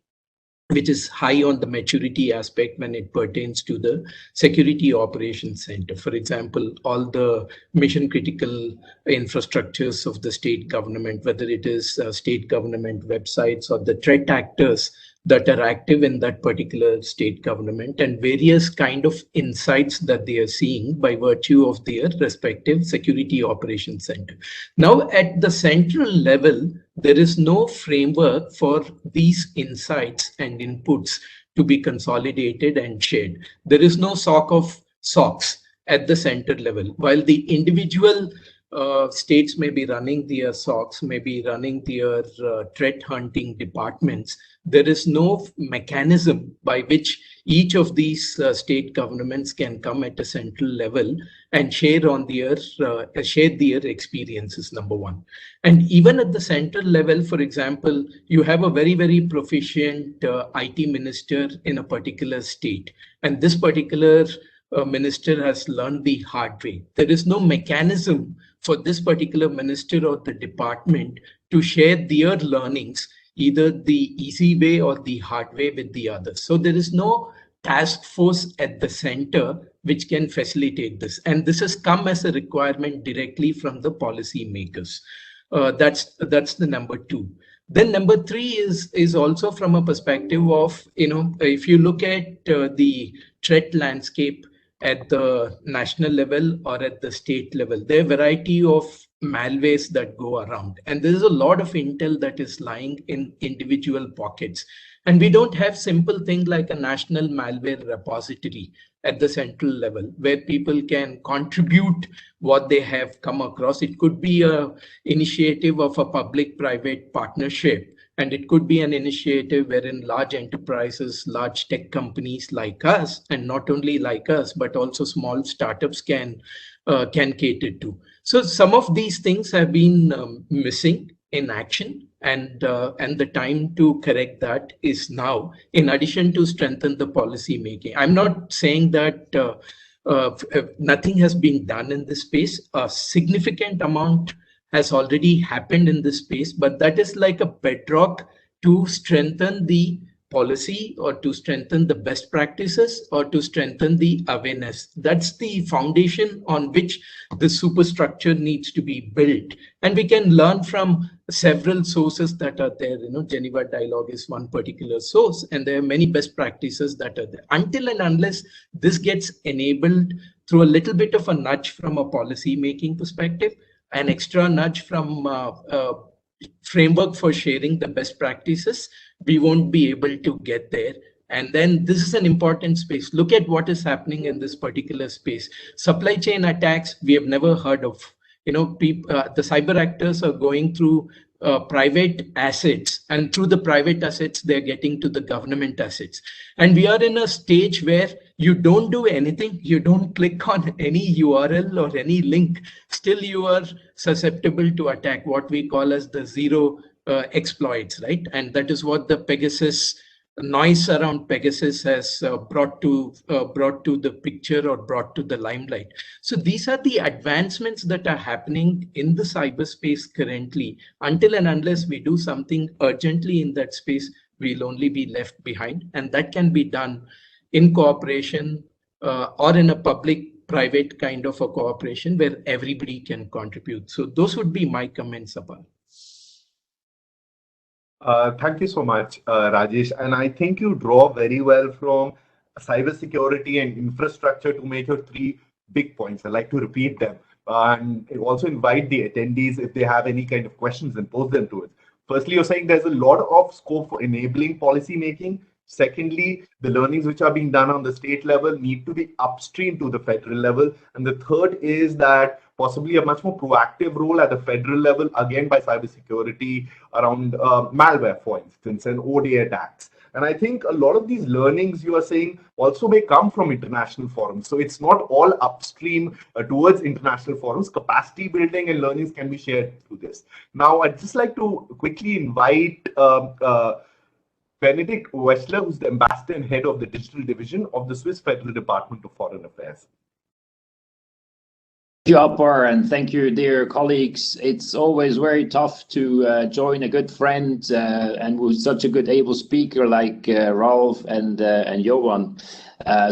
which is high on the maturity aspect when it pertains to the security operations center. For example, all the mission critical infrastructures of the state government, whether it is state government websites or the threat actors that are active in that particular state government, and various kind of insights that they are seeing by virtue of their respective security operations center. Now, at the central level, there is no framework for these insights and inputs to be consolidated and shared. There is no SOC of SOCs at the center level. While the individual states may be running their SOCs, may be running their threat hunting departments, there is no mechanism by which each of these state governments can come at a central level and share their experiences, number one. And even at the central level, for example, you have a very, very proficient IT minister in a particular state, and this particular minister has learned the hard way. There is no mechanism for this particular minister or the department to share their learnings, either the easy way or the hard way, with the others. So there is no task force at the center which can facilitate this. And this has come as a requirement directly from the policy makers. That's the number two. Then number three is also from a perspective of, if you look at the threat landscape at the national level or at the state level, there are a variety of malwares that go around, and there is a lot of intel that is lying in individual pockets. And we don't have simple thing like a national malware repository at the central level where people can contribute what they have come across. It could be a initiative of a public-private partnership, and it could be an initiative wherein large enterprises, large tech companies like us, and not only like us, but also small startups can cater to. So some of these things have been missing in action, and the time to correct that is now, in addition to strengthen the policy making. I'm not saying that nothing has been done in this space. A significant amount has already happened in this space, but that is like a bedrock to strengthen the policy or to strengthen the best practices or to strengthen the awareness. That's the foundation on which the superstructure needs to be built. And we can learn from several sources that are there. Geneva Dialogue is one particular source, and there are many best practices that are there. Until and unless this gets enabled through a little bit of a nudge from a policy making perspective, an extra nudge from framework for sharing the best practices, we won't be able to get there. And then this is an important space. Look at what is happening in this particular space. Supply chain attacks, we have never heard of. The cyber actors are going through private assets, and through the private assets, they're getting to the government assets. And we are in a stage where you don't do anything, you don't click on any URL or any link, still you are susceptible to attack, what we call as the zero exploits, right? And that is what the Pegasus noise around Pegasus has brought to the picture or brought to the limelight. So these are the advancements that are happening in the cyberspace currently. Until and unless we do something urgently in that space, we'll only be left behind. And that can be done in cooperation or in a public-private kind of a cooperation where everybody can contribute. So those would be my comments about. Thank you so much, Rajesh. And I think you draw very well from cybersecurity and infrastructure to make your three big points. I'd like to repeat them and also invite the attendees if they have any kind of questions and pose them to it. Firstly, you're saying there's a lot of scope for enabling policy making. Secondly, the learnings which are being done on the state level need to be upstream to the federal level. And the third is that possibly a much more proactive role at the federal level, again by cybersecurity around malware, for instance, and ODA attacks. And I think a lot of these learnings you are saying also may come from international forums. So it's not all upstream towards international forums. Capacity building and learnings can be shared through this. Now, I'd just like to quickly invite Benedict Wessler, who's the ambassador and head of the digital division of the Swiss Federal Department of Foreign Affairs. Thank you, Alpar, and thank you, dear colleagues. It's always very tough to join a good friend and with such a good able speaker like Ralph and Johan.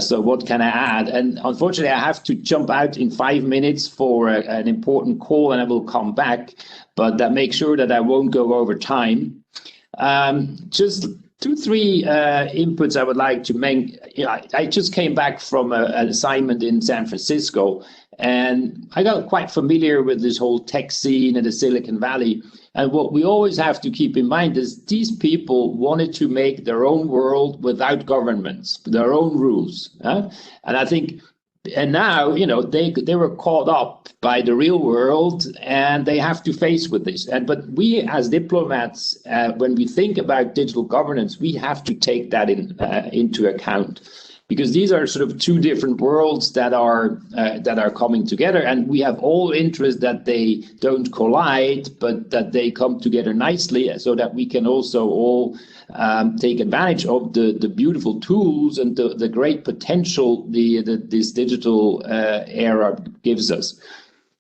So what can I add? And unfortunately, I have to jump out in 5 minutes for an important call, and I will come back. But that makes sure that I won't go over time. Just 2-3 inputs I would like to make. I just came back from an assignment in San Francisco, and I got quite familiar with this whole tech scene in the Silicon Valley. And what we always have to keep in mind is these people wanted to make their own world without governments, their own rules. And I think, and now, they were caught up by the real world, and they have to face with this. But we as diplomats, when we think about digital governance, we have to take that into account, because these are sort of two different worlds that are coming together, and we have all interest that they don't collide, but that they come together nicely, so that we can also all take advantage of the beautiful tools and the great potential this digital era gives us.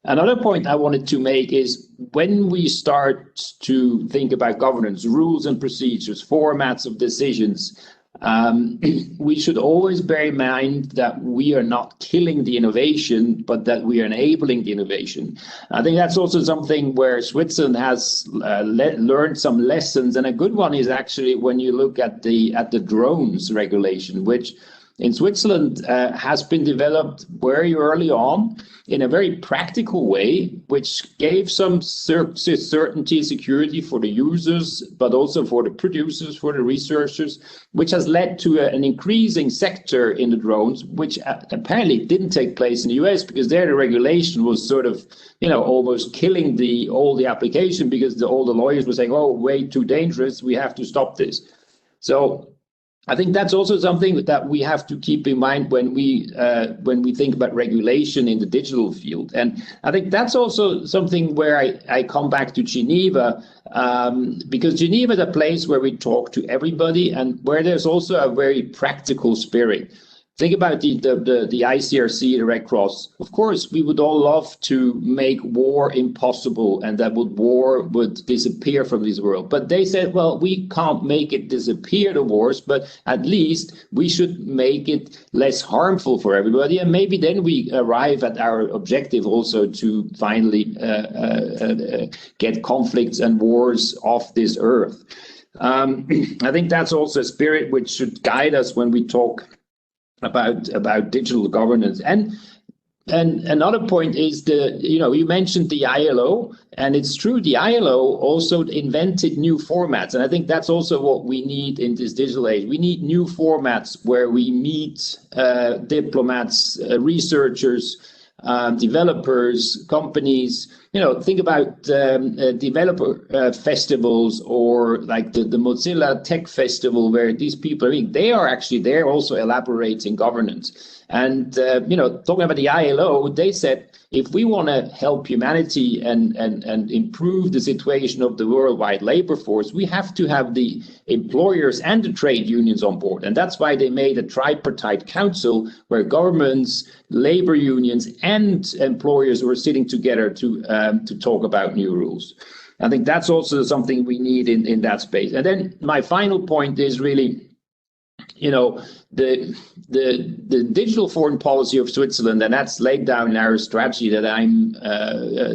Another point I wanted to make is when we start to think about governance, rules and procedures, formats of decisions, we should always bear in mind that we are not killing the innovation, but that we are enabling the innovation. I think that's also something where Switzerland has learned some lessons, and a good one is actually when you look at the drones regulation, which in Switzerland has been developed very early on in a very practical way, which gave some certainty, security for the users, but also for the producers, for the researchers, which has led to an increasing sector in the drones, which apparently didn't take place in the US because there the regulation was sort of, almost killing all the application because all the lawyers were saying, oh, way too dangerous, we have to stop this. So I think that's also something that we have to keep in mind when we think about regulation in the digital field. And I think that's also something where I come back to Geneva, because Geneva is a place where we talk to everybody and where there's also a very practical spirit. Think about the ICRC, the Red Cross. Of course, we would all love to make war impossible and that war would disappear from this world. But they said, well, we can't make it disappear, the wars, but at least we should make it less harmful for everybody. And maybe then we arrive at our objective also to finally get conflicts and wars off this earth. I think that's also a spirit which should guide us when we talk about digital governance. And another point is you mentioned the ILO, and it's true, the ILO also invented new formats, and I think that's also what we need in this digital age. We need new formats where we meet diplomats, researchers, developers, companies. Think about developer festivals, or like the Mozilla Tech Festival, where these people, they are actually there also elaborating governance. And talking about the ILO, they said, if we want to help humanity and improve the situation of the worldwide labor force, we have to have the employers and the trade unions on board. And that's why they made a tripartite council where governments, labor unions, and employers were sitting together to talk about new rules. I think that's also something we need in that space. And then my final point is really, the digital foreign policy of Switzerland, and that's laid down in our strategy that I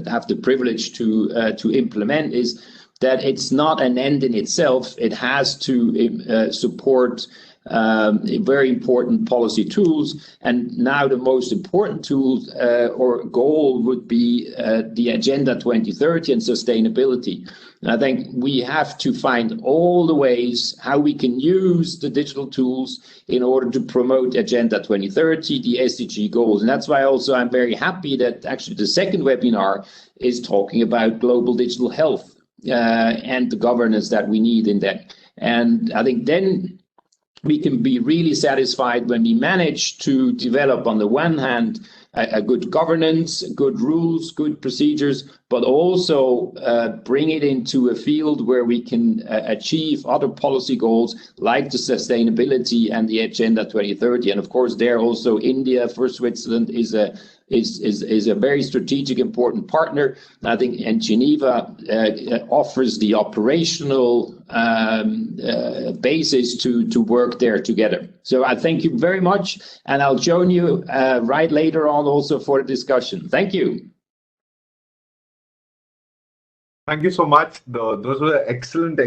have the privilege to implement, is that it's not an end in itself. It has to support very important policy tools. And now the most important tool or goal would be the Agenda 2030 and sustainability. And I think we have to find all the ways how we can use the digital tools in order to promote Agenda 2030, the SDG goals. And that's why also I'm very happy that actually the second webinar is talking about global digital health and the governance that we need in that. And I think then we can be really satisfied when we manage to develop, on the one hand, a good governance, good rules, good procedures, but also bring it into a field where we can achieve other policy goals like the sustainability and the Agenda 2030. And of course, there also India for Switzerland is a very strategic, important partner. I think, and Geneva offers the operational basis to work there together. So I thank you very much, and I'll join you right later on also for the discussion. Thank you. Thank you so much. Those were excellent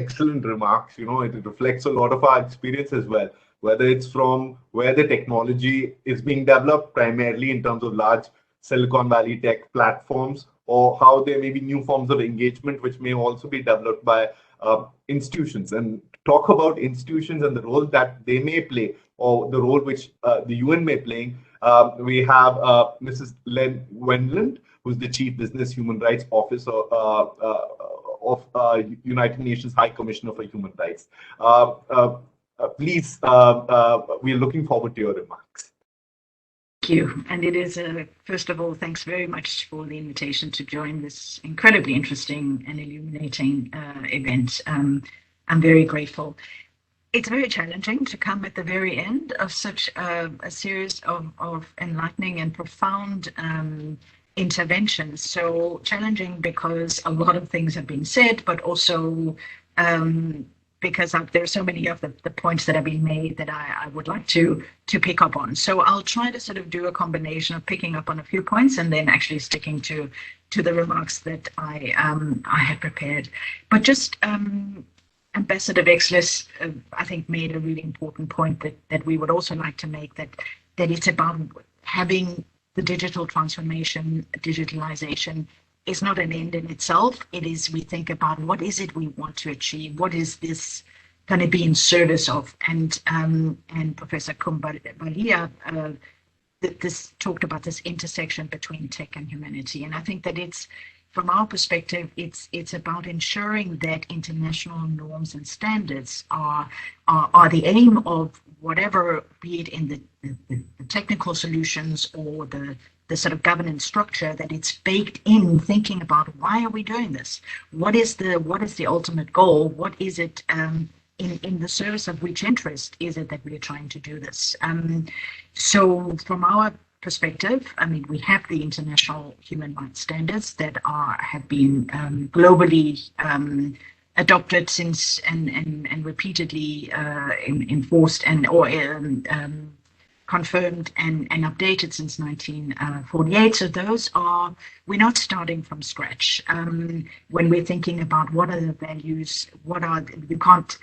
remarks. It reflects a lot of our experience as well, whether it's from where the technology is being developed primarily in terms of large Silicon Valley tech platforms, or how there may be new forms of engagement which may also be developed by institutions. And talk about institutions and the role that they may play, or the role which the UN may play. We have Mrs. Len Wendland, who's the Chief Business Human Rights Officer of United Nations High Commissioner for Human Rights. Please, we are looking forward to your remarks. Thank you. And it is, first of all, thanks very much for the invitation to join this incredibly interesting and illuminating event. I'm very grateful. It's very challenging to come at the very end of such a series of enlightening and profound interventions. So challenging because a lot of things have been said, but also because there are so many of the points that have been made that I would like to pick up on. So I'll try to sort of do a combination of picking up on a few points and then actually sticking to the remarks that I had prepared. But just Ambassador Wexler, I think, made a really important point that we would also like to make, that it's about having the digital transformation, digitalization is not an end in itself. It is, we think about what is it we want to achieve, what is this going to be in service of, and Professor Kumbalia this talked about this intersection between tech and humanity, and I think that it's, from our perspective, it's about ensuring that international norms and standards are the aim of whatever, be it in the technical solutions or the sort of governance structure, that it's baked in, thinking about why are we doing this? What is the ultimate goal? What is it in the service of which interest is it that we are trying to do this? So from our perspective, I mean, we have the international human rights standards that have been globally adopted since and repeatedly enforced or confirmed and updated since 1948. So those are, we're not starting from scratch. When we're thinking about what are the values,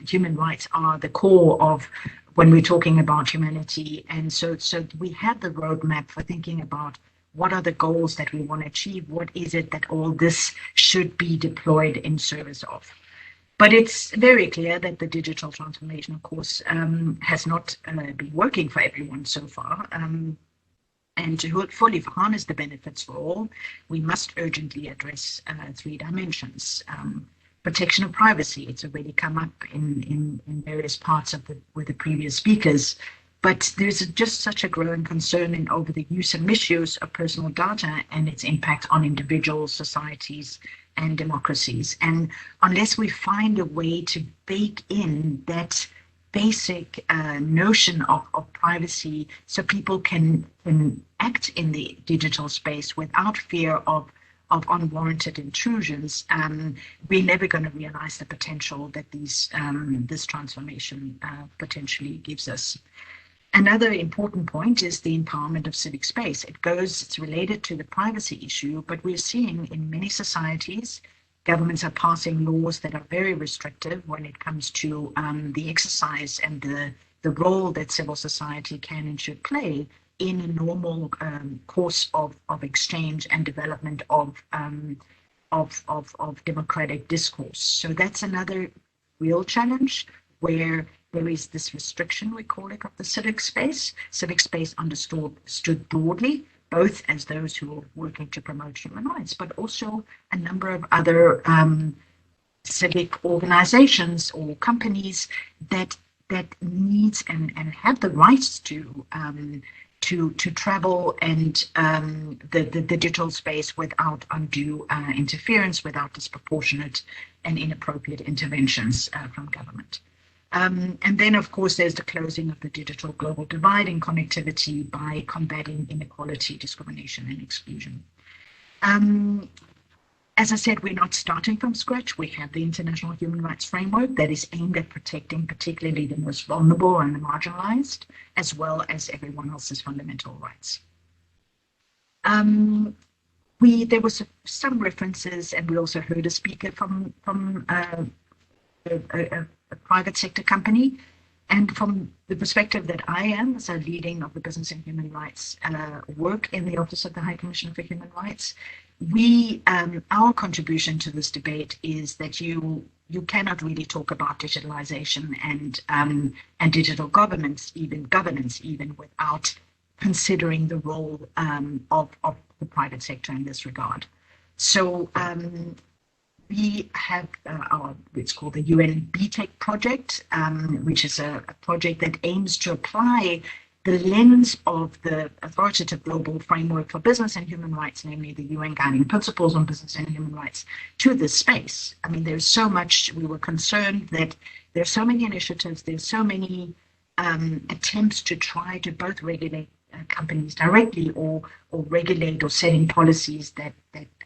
human rights are the core of when we're talking about humanity. And so we have the roadmap for thinking about what are the goals that we want to achieve, what is it that all this should be deployed in service of. But it's very clear that the digital transformation, of course, has not been working for everyone so far. And to fully harness the benefits for all, we must urgently address 3 dimensions. Protection of privacy, it's already come up in various parts of with the previous speakers, but there's just such a growing concern over the use and misuse of personal data and its impact on individuals, societies, and democracies. And unless we find a way to bake in that basic notion of privacy so people can act in the digital space without fear of unwarranted intrusions, we're never going to realize the potential that this transformation potentially gives us. Another important point is the empowerment of civic space. It's related to the privacy issue, but we're seeing in many societies, governments are passing laws that are very restrictive when it comes to the exercise and the role that civil society can and should play in a normal course of exchange and development of democratic discourse. So that's another real challenge, where there is this restriction, we call it, of the civic space. Civic space understood broadly, both as those who are working to promote human rights, but also a number of other civic organizations or companies that needs and have the rights to travel and the digital space without undue interference, without disproportionate and inappropriate interventions from government. And then, of course, there's the closing of the digital global divide in connectivity by combating inequality, discrimination, and exclusion. As I said, we're not starting from scratch. We have the International Human Rights Framework that is aimed at protecting particularly the most vulnerable and the marginalized, as well as everyone else's fundamental rights. There was some references, and we also heard a speaker from a private sector company. And from the perspective that I am, as a leading of the business and human rights work in the Office of the High Commissioner for Human Rights, our contribution to this debate is that you cannot really talk about digitalization and digital governance even without considering the role of the private sector in this regard. So we have it's called the Unb Tech Project, which is a project that aims to apply the lens of the authoritative global framework for business and human rights, namely the UN Guiding Principles on Business and Human Rights, to this space. I mean, there's so much, we were concerned that there's so many initiatives, there's so many attempts to try to both regulate companies directly or regulate or setting policies that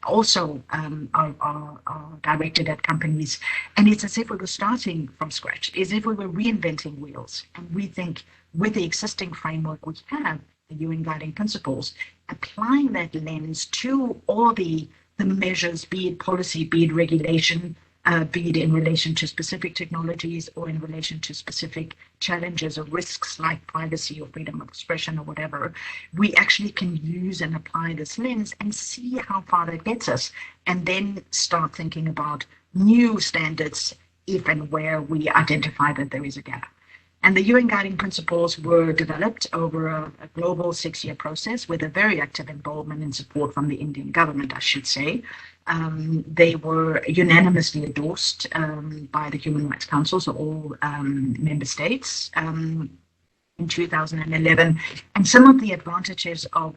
also are directed at companies. And it's as if we were starting from scratch, as if we were reinventing wheels. And we think with the existing framework we have, the UN Guiding Principles, applying that lens to all the measures, be it policy, be it regulation, be it in relation to specific technologies or in relation to specific challenges or risks like privacy or freedom of expression or whatever, we actually can use and apply this lens and see how far that gets us, and then start thinking about new standards if and where we identify that there is a gap. And the UN Guiding Principles were developed over a global 6-year process with a very active involvement and support from the Indian government, I should say. They were unanimously endorsed by the Human Rights Council, so all member states, in 2011. And some of the advantages of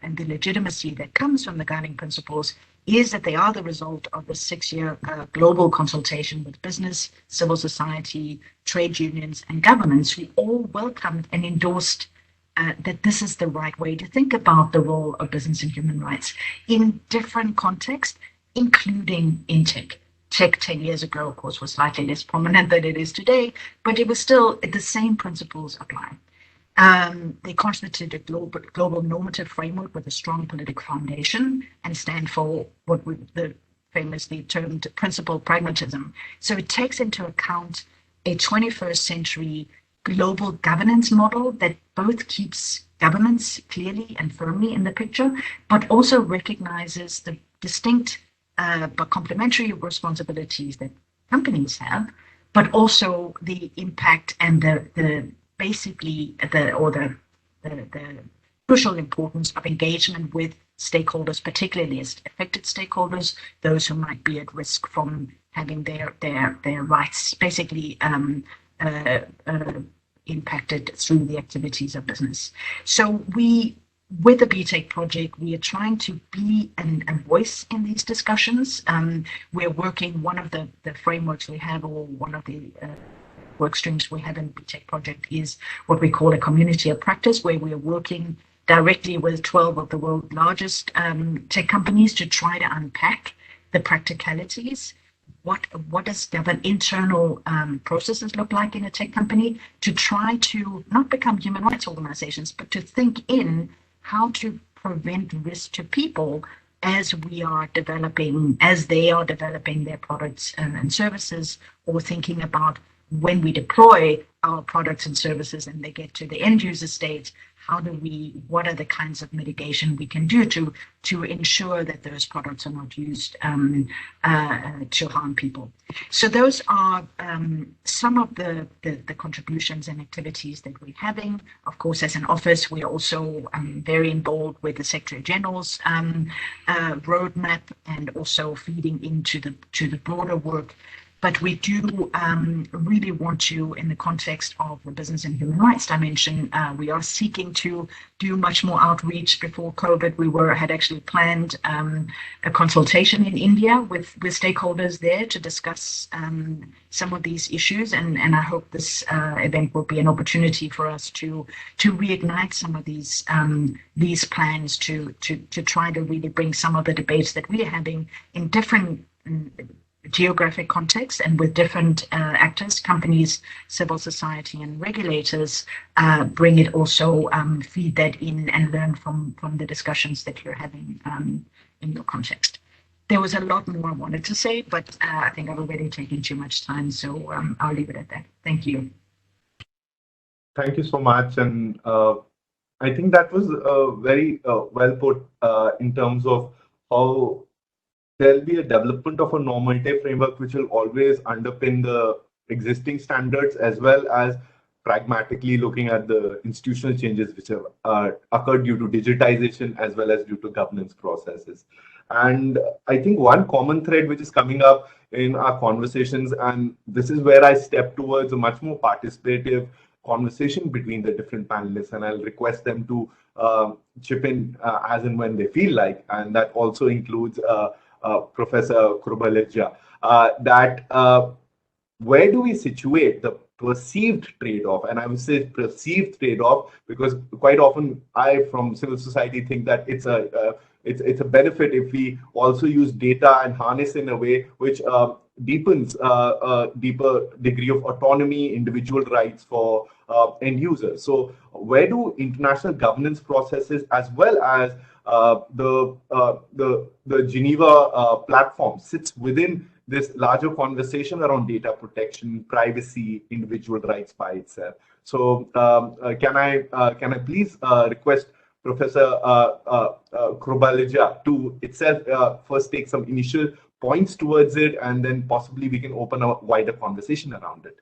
and the legitimacy that comes from the Guiding Principles is that they are the result of the 6-year global consultation with business, civil society, trade unions, and governments, who all welcomed and endorsed that this is the right way to think about the role of business and human rights in different contexts, including in tech. Tech 10 years ago, of course, was slightly less prominent than it is today, but it was still the same principles apply. They constitute a global normative framework with a strong political foundation and stand for what we famously termed principled pragmatism. So it takes into account a 21st century global governance model that both keeps governments clearly and firmly in the picture, but also recognizes the distinct but complementary responsibilities that companies have, but also the impact and the crucial importance of engagement with stakeholders, particularly affected stakeholders, those who might be at risk from having their rights basically impacted through the activities of business. So with the Unb Tech Project, we are trying to be a voice in these discussions. We're working, one of the frameworks we have, or one of the work streams we have in Unb Tech Project, is what we call a community of practice, where we're working directly with 12 of the world's largest tech companies to try to unpack the practicalities. What does internal processes look like in a tech company, to try to not become human rights organizations, but to think in how to prevent risk to people as they are developing their products and services, or thinking about when we deploy our products and services and they get to the end user stage, what are the kinds of mitigation we can do to ensure that those products are not used to harm people. So those are some of the contributions and activities that we're having. Of course, as an office, we're also very involved with the Secretary General's roadmap, and also feeding into the broader work. But we do really want to, in the context of the business and human rights dimension, we are seeking to do much more outreach. Before COVID, we had actually planned a consultation in India with stakeholders there to discuss some of these issues. And I hope this event will be an opportunity for us to reignite some of these plans to try to really bring some of the debates that we are having in different geographic context and with different actors, companies, civil society, and regulators, bring it also, feed that in and learn from the discussions that you're having in your context. There was a lot more I wanted to say, but I think I've already taken too much time, so I'll leave it at that. Thank you. Thank you so much. And I think that was very well put in terms of how there'll be a development of a normative framework which will always underpin the existing standards, as well as pragmatically looking at the institutional changes which have occurred due to digitization, as well as due to governance processes. And I think one common thread which is coming up in our conversations, and this is where I step towards a much more participative conversation between the different panelists, and I'll request them to chip in as and when they feel like, and that also includes Professor Krubaleja, that where do we situate the perceived trade-off? And I would say perceived trade-off because quite often I, from civil society, think that it's a it's a benefit if we also use data and harness in a way which deepens a deeper degree of autonomy, individual rights for end users. So where do international governance processes as well as the Geneva platform sits within this larger conversation around data protection, privacy, individual rights by itself? So can I please request Professor Krobalija to itself first take some initial points towards it, and then possibly we can open a wider conversation around it.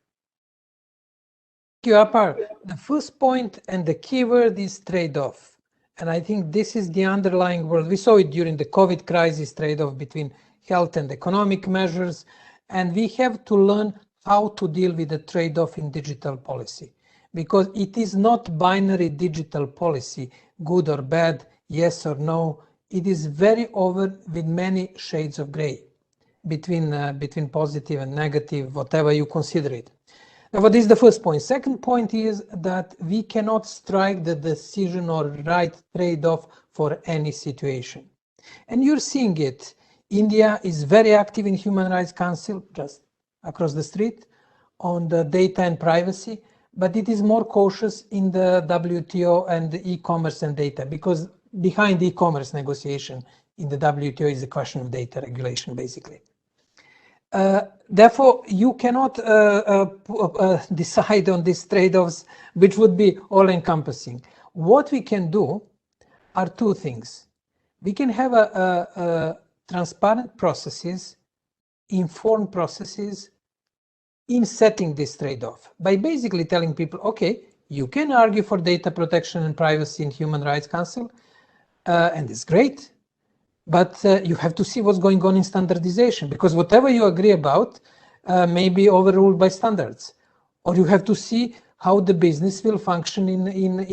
Thank you, Apar. The first point and the keyword is trade-off. And I think this is the underlying word. We saw it during the COVID crisis, trade-off between health and economic measures. And we have to learn how to deal with the trade-off in digital policy, because it is not binary digital policy, good or bad, yes or no. It is very over with many shades of gray between positive and negative, whatever you consider it. Now, what is the first point? Second point is that we cannot strike the decision or right trade-off for any situation. And you're seeing it. India is very active in Human Rights Council, just across the street, on the data and privacy, but it is more cautious in the WTO and the e-commerce and data, because behind e-commerce negotiation in the WTO is a question of data regulation, basically. Therefore, you cannot decide on these trade-offs, which would be all-encompassing. What we can do are two things. We can have a transparent processes, informed processes in setting this trade-off by basically telling people, okay, you can argue for data protection and privacy in Human Rights Council, and it's great. But you have to see what's going on in standardization, because whatever you agree about may be overruled by standards. Or you have to see how the business will function in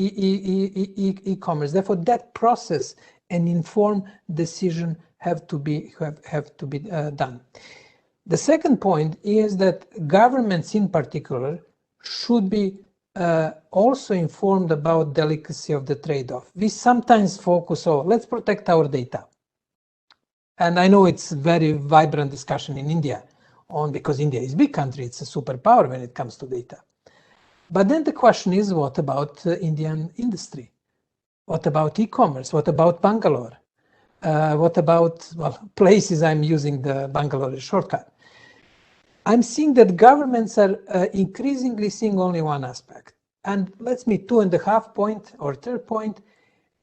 e-commerce. Therefore, that process and informed decision have to be done. The second point is that governments in particular should be also informed about delicacy of the trade-off. We sometimes focus on, let's protect our data. And I know it's a very vibrant discussion in India because India is a big country, it's a superpower when it comes to data. But then the question is, what about Indian industry? What about e-commerce? What about Bangalore? What about, well, places? I'm using the Bangalore shortcut. I'm seeing that governments are increasingly seeing only one aspect. And let's me 2.5 point or third point,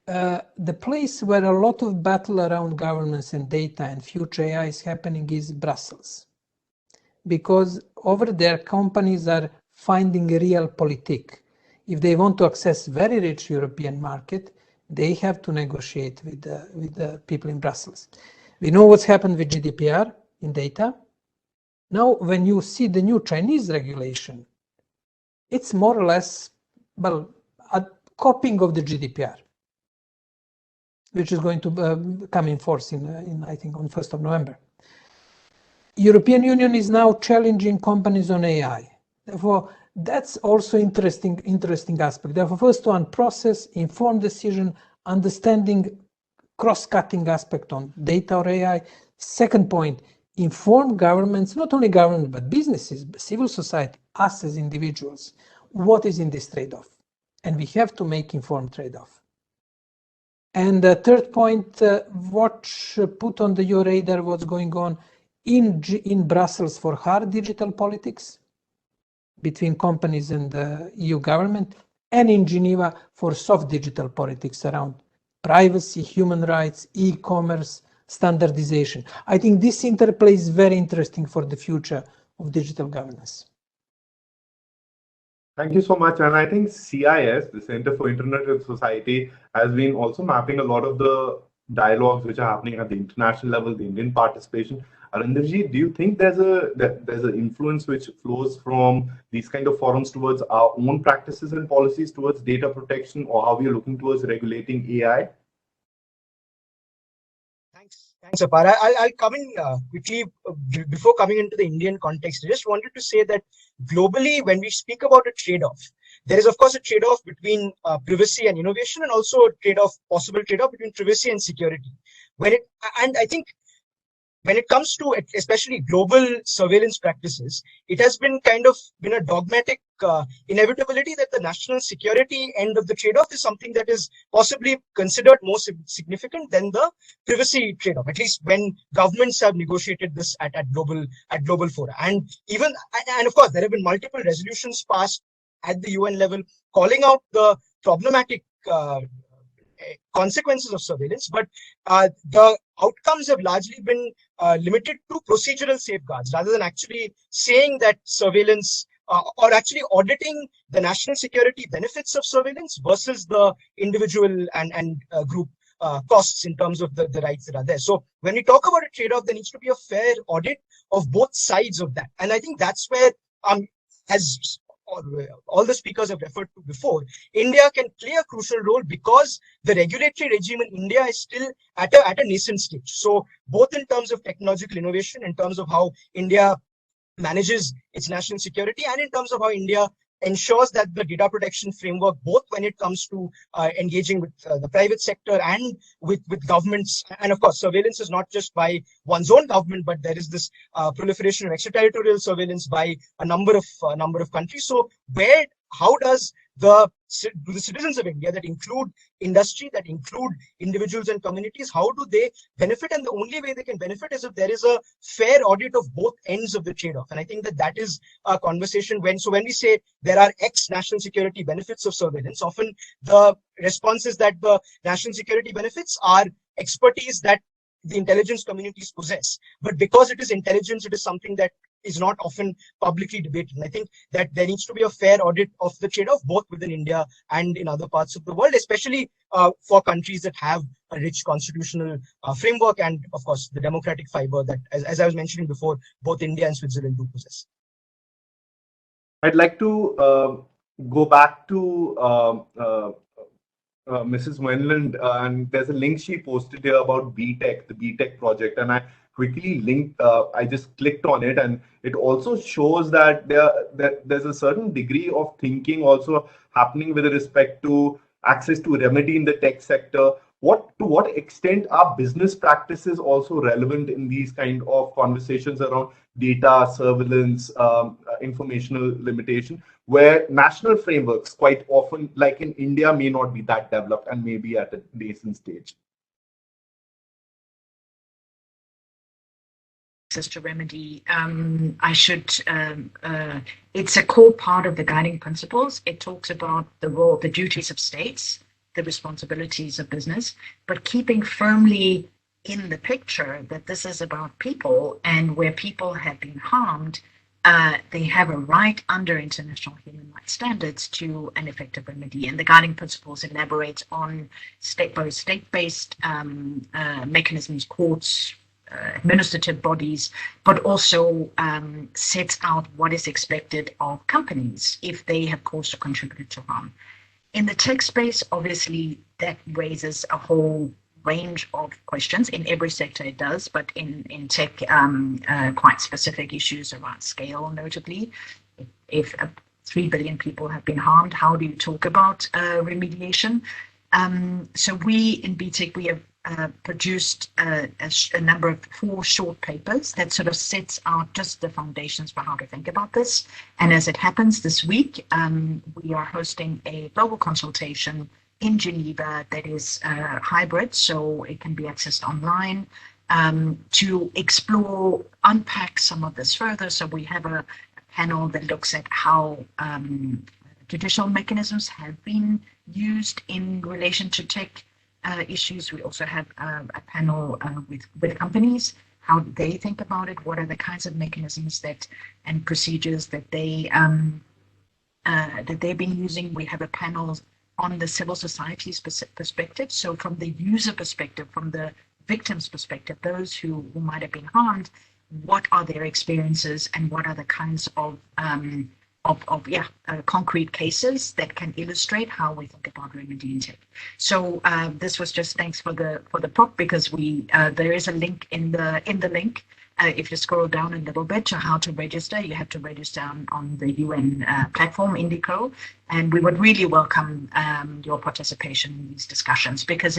the place where a lot of battle around governments and data and future AI is happening is Brussels. Because over there, companies are finding a real politic. If they want to access very rich European market, they have to negotiate with the people in Brussels. We know what's happened with GDPR in data. Now, when you see the new Chinese regulation, it's more or less, well, a copying of the GDPR, which is going to come in force in I think on 1st of November. European Union is now challenging companies on AI. Therefore, that's also interesting aspect. Therefore, first one, process, informed decision, understanding cross-cutting aspect on data or AI. Second point, inform governments, not only government, but businesses, civil society, us as individuals, what is in this trade-off. And we have to make informed trade-off. And the third point, put on your radar what's going on in Brussels for hard digital politics between companies and the EU government, and in Geneva for soft digital politics around privacy, human rights, e-commerce, standardization. I think this interplay is very interesting for the future of digital governance. Thank you so much. And I think CIS, the Center for Internet and Society, has been also mapping a lot of the dialogues which are happening at the international level, the Indian participation. Arindavji, do you think there's an influence which flows from these kind of forums towards our own practices and policies towards data protection, or how we are looking towards regulating AI? Thanks, Apar. I'll come in quickly before coming into the Indian context. I just wanted to say that globally, when we speak about a trade-off, there is of course a trade-off between privacy and innovation, and also a possible trade-off between privacy and security. and I think when it comes to especially global surveillance practices, it has been a dogmatic inevitability that the national security end of the trade-off is something that is possibly considered more significant than the privacy trade-off, at least when governments have negotiated this at global fora. And of course, there have been multiple resolutions passed at the UN level calling out the problematic consequences of surveillance, but the outcomes have largely been limited to procedural safeguards rather than actually saying that surveillance or actually auditing the national security benefits of surveillance versus the individual and group costs in terms of the rights that are there. So when we talk about a trade-off, there needs to be a fair audit of both sides of that. And I think that's where, as all the speakers have referred to before, India can play a crucial role because the regulatory regime in India is still at a nascent stage. So both in terms of technological innovation, in terms of how India manages its national security, and in terms of how India ensures that the data protection framework, both when it comes to engaging with the private sector and with governments, and of course surveillance is not just by one's own government, but there is this proliferation of extraterritorial surveillance by a number of countries. So how does the citizens of India, that include industry, that include individuals and communities, how do they benefit? And the only way they can benefit is if there is a fair audit of both ends of the trade-off. And I think that is a conversation when we say there are X national security benefits of surveillance, often the response is that the national security benefits are expertise that the intelligence communities possess. But because it is intelligence, it is something that is not often publicly debated. And I think that there needs to be a fair audit of the trade-off, both within India and in other parts of the world, especially for countries that have a rich constitutional framework and, of course, the democratic fiber that, as I was mentioning before, both India and Switzerland do possess. I'd like to go back to Mrs. Wenland, and there's a link she posted here about BTech, the BTech project, and I quickly linked. I just clicked on it, and it also shows that there's a certain degree of thinking also happening with respect to access to remedy in the tech sector. To what extent are business practices also relevant in these kind of conversations around data surveillance, informational limitation, where national frameworks quite often, like in India, may not be that developed and may be at a nascent stage? Access to remedy, it's a core part of the guiding principles. It talks about the role, the duties of states, the responsibilities of business, but keeping firmly in the picture that this is about people, and where people have been harmed, they have a right under international human rights standards to an effective remedy. And the guiding principles elaborate on both state-based mechanisms, courts, administrative bodies, but also sets out what is expected of companies if they have caused or contributed to harm. In the tech space, obviously, that raises a whole range of questions. In every sector it does, but in tech, quite specific issues around scale, notably. If 3 billion people have been harmed, how do you talk about remediation? So we in BTech, we have produced a number of 4 short papers that sort of sets out just the foundations for how to think about this. And as it happens this week, we are hosting a global consultation in Geneva that is hybrid, so it can be accessed online, to unpack some of this further. So we have a panel that looks at how judicial mechanisms have been used in relation to tech issues. We also have a panel with companies, how they think about it, what are the kinds of mechanisms and procedures that they've been using. We have a panel on the civil society's perspective. So from the user perspective, from the victim's perspective, those who might have been harmed, what are their experiences and what are the kinds of concrete cases that can illustrate how we think about remedy in tech. So this was just thanks for the prop, because there is a link in the link if you scroll down a little bit to how to register, you have to register on the UN platform, Indico. And we would really welcome your participation in these discussions, because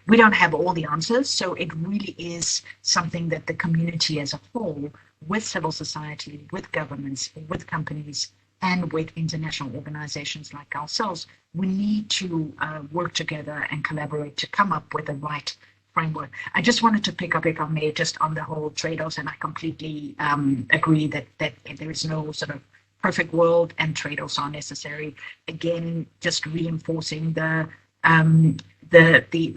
we don't have all the answers. So it really is something that the community as a whole, with civil society, with governments, with companies, and with international organizations like ourselves, we need to work together and collaborate to come up with the right framework. I just wanted to pick up, if I may, just on the whole trade-offs, and I completely agree that there is no sort of perfect world and trade-offs are necessary. Again, just reinforcing the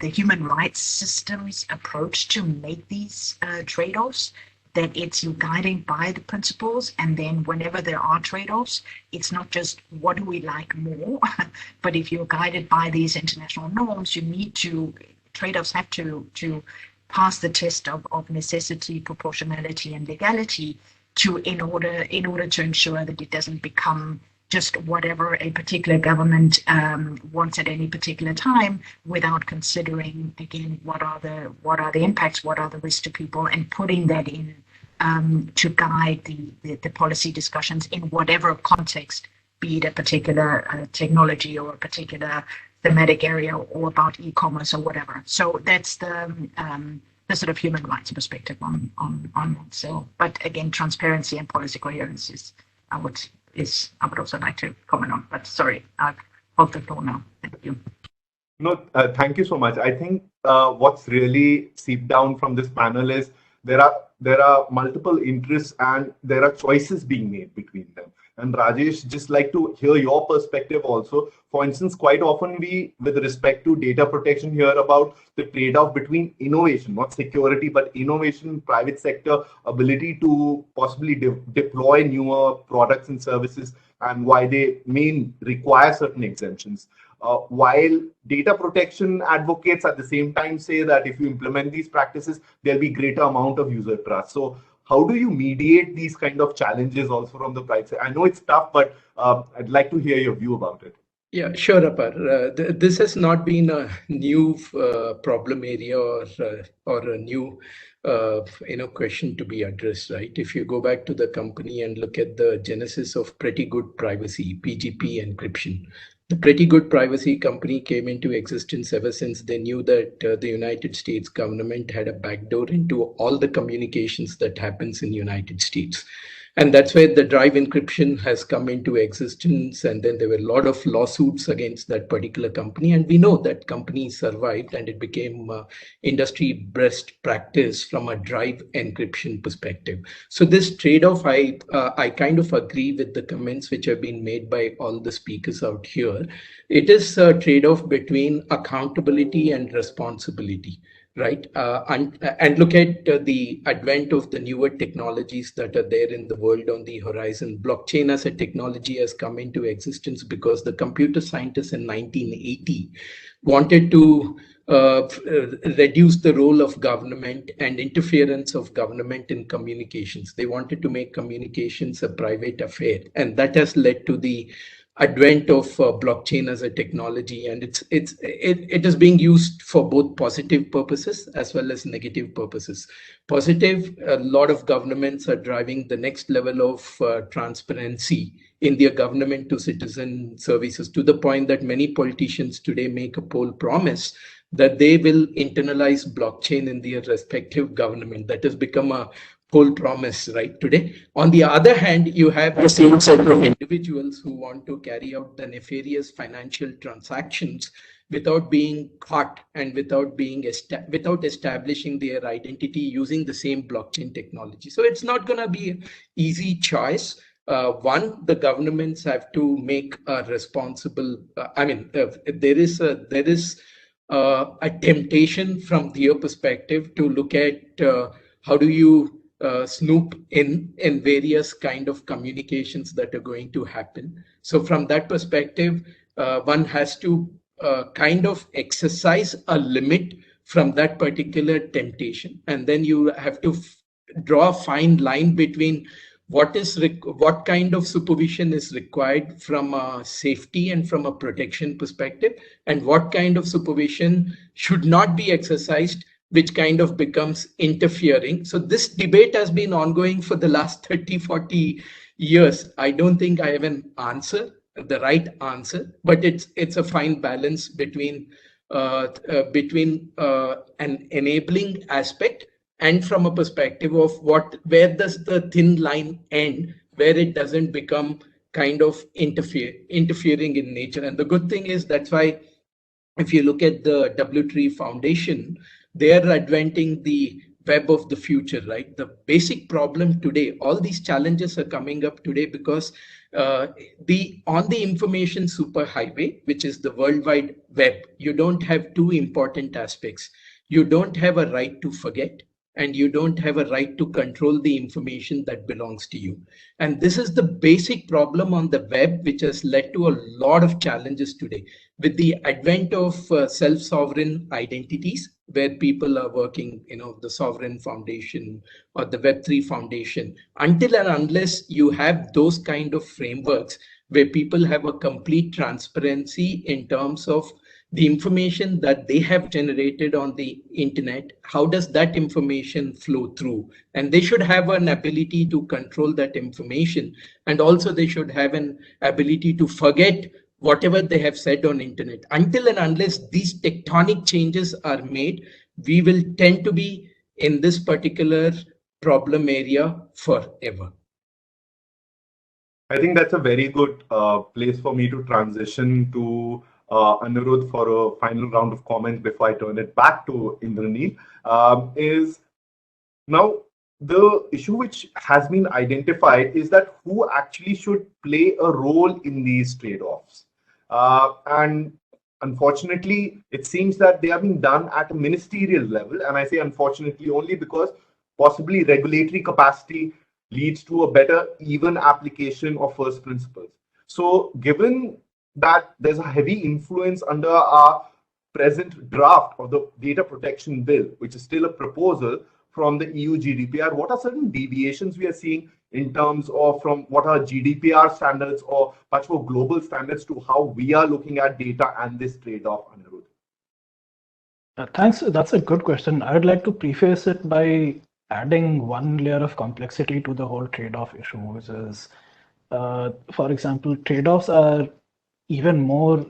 human rights system's approach to make these trade-offs, that it's you guiding by the principles, and then whenever there are trade-offs, it's not just what do we like more, but if you're guided by these international norms, you need to, trade-offs have to pass the test of necessity, proportionality, and legality in order to ensure that it doesn't become just whatever a particular government wants at any particular time, without considering again what are the impacts, what are the risks to people, and putting that in to guide the policy discussions in whatever context, be it a particular technology or a particular thematic area, or about e-commerce or whatever. So that's the sort of human rights perspective on that. So, but again, transparency and policy coherence is I would also like to comment on. But sorry, I've held the floor now. Thank you. No, thank you so much. I think what's really seeped down from this panel is there are multiple interests and there are choices being made between them. And Rajesh, just like to hear your perspective also. For instance, quite often we, with respect to data protection, hear about the trade-off between innovation, not security, but innovation, private sector ability to possibly deploy newer products and services, and why they may require certain exemptions. While data protection advocates at the same time say that if you implement these practices, there'll be greater amount of user trust. So how do you mediate these kind of challenges also from the private side? I know it's tough, but I'd like to hear your view about it. Yeah, sure, Apar. This has not been a new problem area or a new question to be addressed, right? If you go back to the company and look at the genesis of Pretty Good Privacy, PGP encryption, the Pretty Good Privacy company came into existence ever since they knew that the United States government had a backdoor into all the communications that happens in the United States. And that's where the drive encryption has come into existence. And then there were a lot of lawsuits against that particular company. And we know that company survived and it became industry best practice from a drive encryption perspective. So this trade-off, I kind of agree with the comments which have been made by all the speakers out here. It is a trade-off between accountability and responsibility. Right, and look at the advent of the newer technologies that are there in the world on the horizon. Blockchain as a technology has come into existence because the computer scientists in 1980 wanted to reduce the role of government and interference of government in communications. They wanted to make communications a private affair, and that has led to the advent of blockchain as a technology, and it is being used for both positive purposes as well as negative purposes. Positive, a lot of governments are driving the next level of transparency in their government to citizen services, to the point that many politicians today make a poll promise that they will internalize blockchain in their respective government. That has become a whole promise right today. On the other hand, you have the same set of individuals who want to carry out the nefarious financial transactions without being caught and without establishing their identity using the same blockchain technology. So it's not going to be an easy choice. One, the governments have to make a responsible. There is a temptation from their perspective to look at how do you snoop in various kind of communications that are going to happen. So from that perspective, one has to kind of exercise a limit from that particular temptation, and then you have to draw a fine line between what kind of supervision is required from a safety and from a protection perspective, and what kind of supervision should not be exercised which kind of becomes interfering. So this debate has been ongoing for the last 30, 40 years. I don't think I have an answer, the right answer, but it's a fine balance between an enabling aspect and from a perspective of where does the thin line end, where it doesn't become kind of interfering in nature. And the good thing is that's why if you look at the W3 Foundation, they're adventing the web of the future, right? The basic problem today, all these challenges are coming up today because on the information superhighway, which is the World Wide Web, you don't have two important aspects. You don't have a right to forget, and you don't have a right to control the information that belongs to you. And this is the basic problem on the web, which has led to a lot of challenges today. With the advent of self-sovereign identities, where people are working, the Sovereign Foundation or the Web3 Foundation, until and unless you have those kind of frameworks where people have a complete transparency in terms of the information that they have generated on the internet, how does that information flow through? And they should have an ability to control that information. And also they should have an ability to forget whatever they have said on internet. Until and unless these tectonic changes are made, we will tend to be in this particular problem area forever. I think that's a very good place for me to transition to Anirudh for a final round of comments before I turn it back to Indraneel. Is now the issue which has been identified is that who actually should play a role in these trade-offs. And unfortunately, it seems that they are being done at a ministerial level. And I say unfortunately only because possibly regulatory capacity leads to a better even application of first principles. So given that there's a heavy influence under our present draft of the data protection bill, which is still a proposal from the EU GDPR, what are certain deviations we are seeing in terms of from what are GDPR standards or much more global standards to how we are looking at data and this trade-off, Anirudh? Thanks. That's a good question. I would like to preface it by adding one layer of complexity to the whole trade-off issue, which is, for example, trade-offs are even more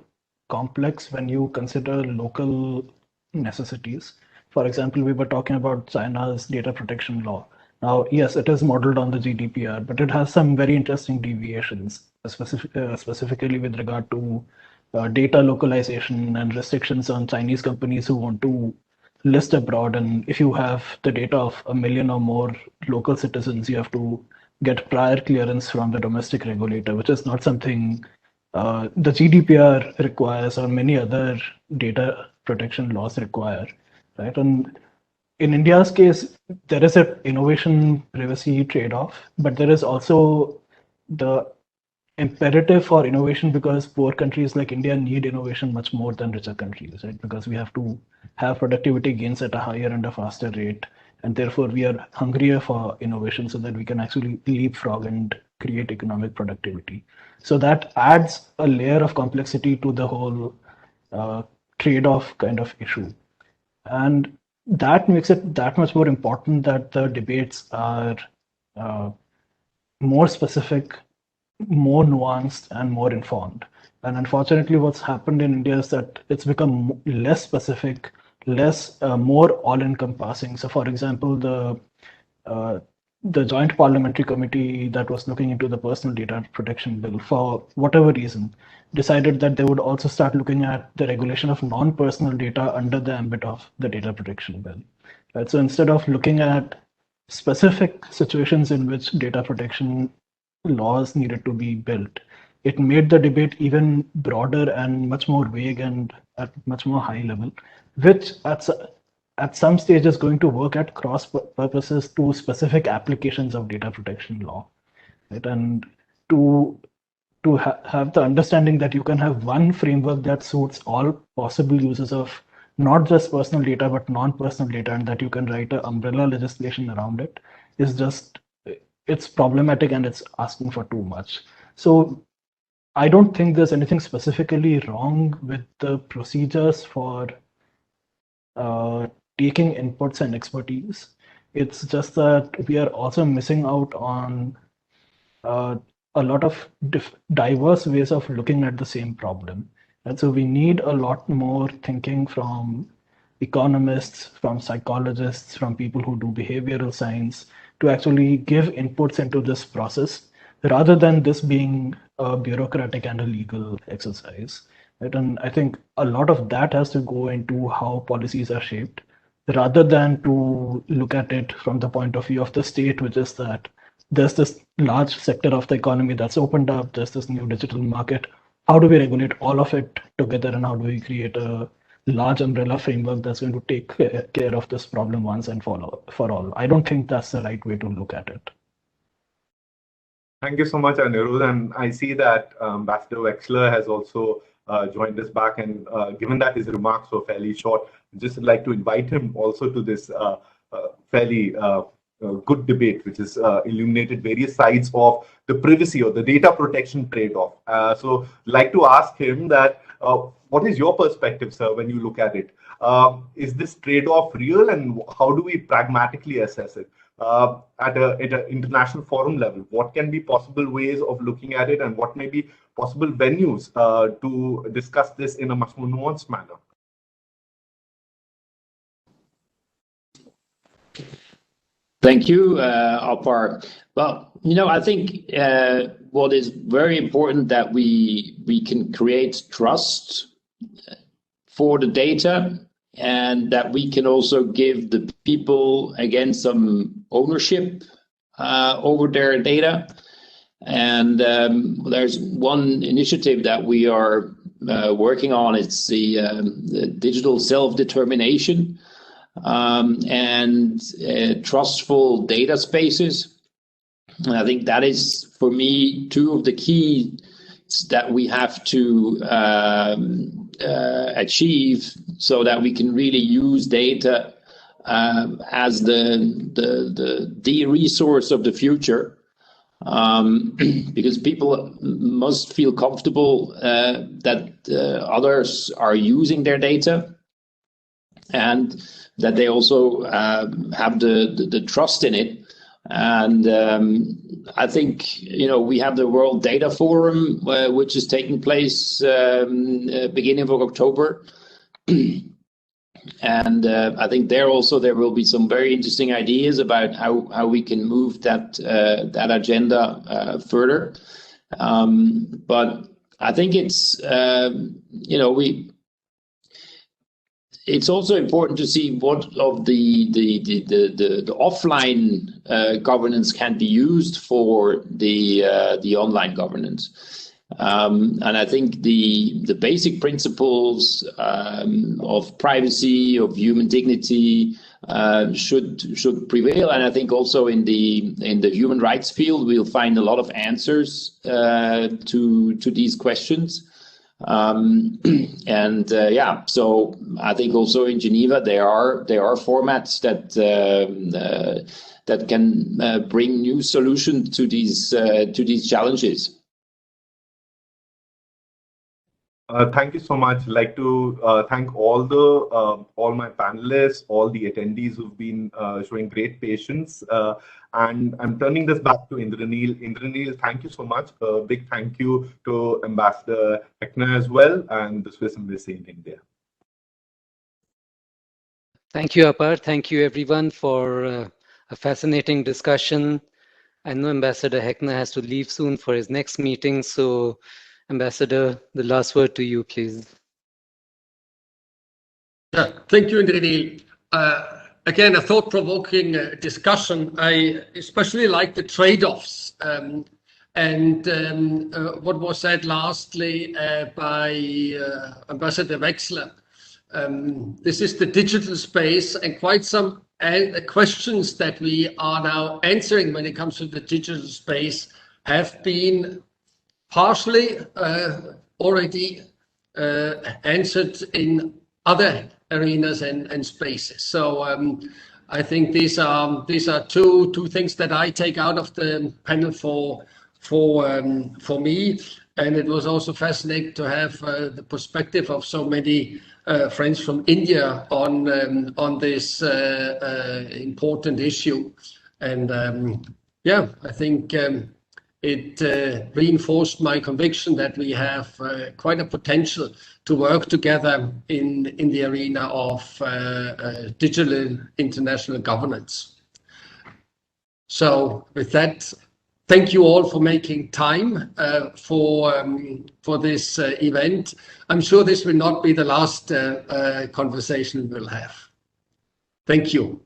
complex when you consider local necessities. For example, we were talking about China's data protection law. Now, yes, it is modeled on the GDPR, but it has some very interesting deviations, specifically with regard to data localization and restrictions on Chinese companies who want to list abroad. And if you have the data of 1 million or more local citizens, you have to get prior clearance from the domestic regulator, which is not something the GDPR requires or many other data protection laws require, right? And in India's case, there is an innovation privacy trade-off, but there is also the imperative for innovation because poor countries like India need innovation much more than richer countries, right? Because we have to have productivity gains at a higher and a faster rate, and therefore we are hungrier for innovation so that we can actually leapfrog and create economic productivity. So that adds a layer of complexity to the whole trade-off kind of issue. And that makes it that much more important that the debates are more specific, more nuanced, and more informed. And unfortunately, what's happened in India is that it's become less specific, more all-encompassing. So, for example, the Joint Parliamentary Committee that was looking into the personal data protection bill, for whatever reason, decided that they would also start looking at the regulation of non-personal data under the ambit of the data protection bill. Right? So instead of looking at specific situations in which data protection laws needed to be built, it made the debate even broader and much more vague and at much more high level, which at some stage is going to work at cross purposes to specific applications of data protection law, right? And to have the understanding that you can have one framework that suits all possible uses of not just personal data but non-personal data, and that you can write an umbrella legislation around it, is just, it's problematic and it's asking for too much. So I don't think there's anything specifically wrong with the procedures for taking inputs and expertise. It's just that we are also missing out on a lot of diverse ways of looking at the same problem. And so we need a lot more thinking from economists, from psychologists, from people who do behavioral science to actually give inputs into this process rather than this being a bureaucratic and a legal exercise. Right? And I think a lot of that has to go into how policies are shaped rather than to look at it from the point of view of the state, which is that there's this large sector of the economy that's opened up, there's this new digital market. How do we regulate all of it together, and how do we create a large umbrella framework that's going to take care of this problem once and for all? I don't think that's the right way to look at it. Thank you so much, Anirudh. And I see that Ambassador Wechsler has also joined us back. And given that his remarks were fairly short, I'd just like to invite him also to this fairly good debate, which has illuminated various sides of the privacy or the data protection trade-off. So I'd like to ask him that, what is your perspective, sir, when you look at it? Is this trade-off real, and how do we pragmatically assess it? At an international forum level, what can be possible ways of looking at it, and what may be possible venues to discuss this in a much more nuanced manner? Thank you, Alpar. Well, I think what is very important that we can create trust for the data, and that we can also give the people, again, some ownership over their data. And there's one initiative that we are working on. It's the digital self-determination and trustful data spaces. And I think that is, for me, two of the keys that we have to achieve, so that we can really use data as the resource of the future, because people must feel comfortable that others are using their data, and that they also have the trust in it. And I think, we have the World Data Forum, which is taking place beginning of October. And I think there will be some very interesting ideas about how we can move that agenda further. But I think it's, it's also important to see what of the offline governance can be used for the online governance. And I think the basic principles of privacy, of human dignity, should prevail. And I think also in the human rights field, we'll find a lot of answers to these questions. So I think also in Geneva there are formats that can bring new solutions to these challenges. Thank you so much. I'd like to thank all my panelists, all the attendees who've been showing great patience. And I'm turning this back to Indranil. Indranil, thank you so much. A big thank you to Ambassador Hechner as well, and the Swiss Embassy in India. Thank you, Apar. Thank you, everyone, for a fascinating discussion. I know Ambassador Hechner has to leave soon for his next meeting, so Ambassador, the last word to you, please. Yeah, thank you, Indranil. Again, a thought-provoking discussion. I especially like the trade-offs and what was said lastly by Ambassador Wechsler. This is the digital space, and quite some questions that we are now answering when it comes to the digital space have been partially already answered in other arenas and spaces. So I think these are two things that I take out of the panel for me, and it was also fascinating to have the perspective of so many friends from India on this important issue. And yeah, I think it reinforced my conviction that we have quite a potential to work together in the arena of digital international governance. So with that, thank you all for making time for this event. I'm sure this will not be the last conversation we'll have. Thank you.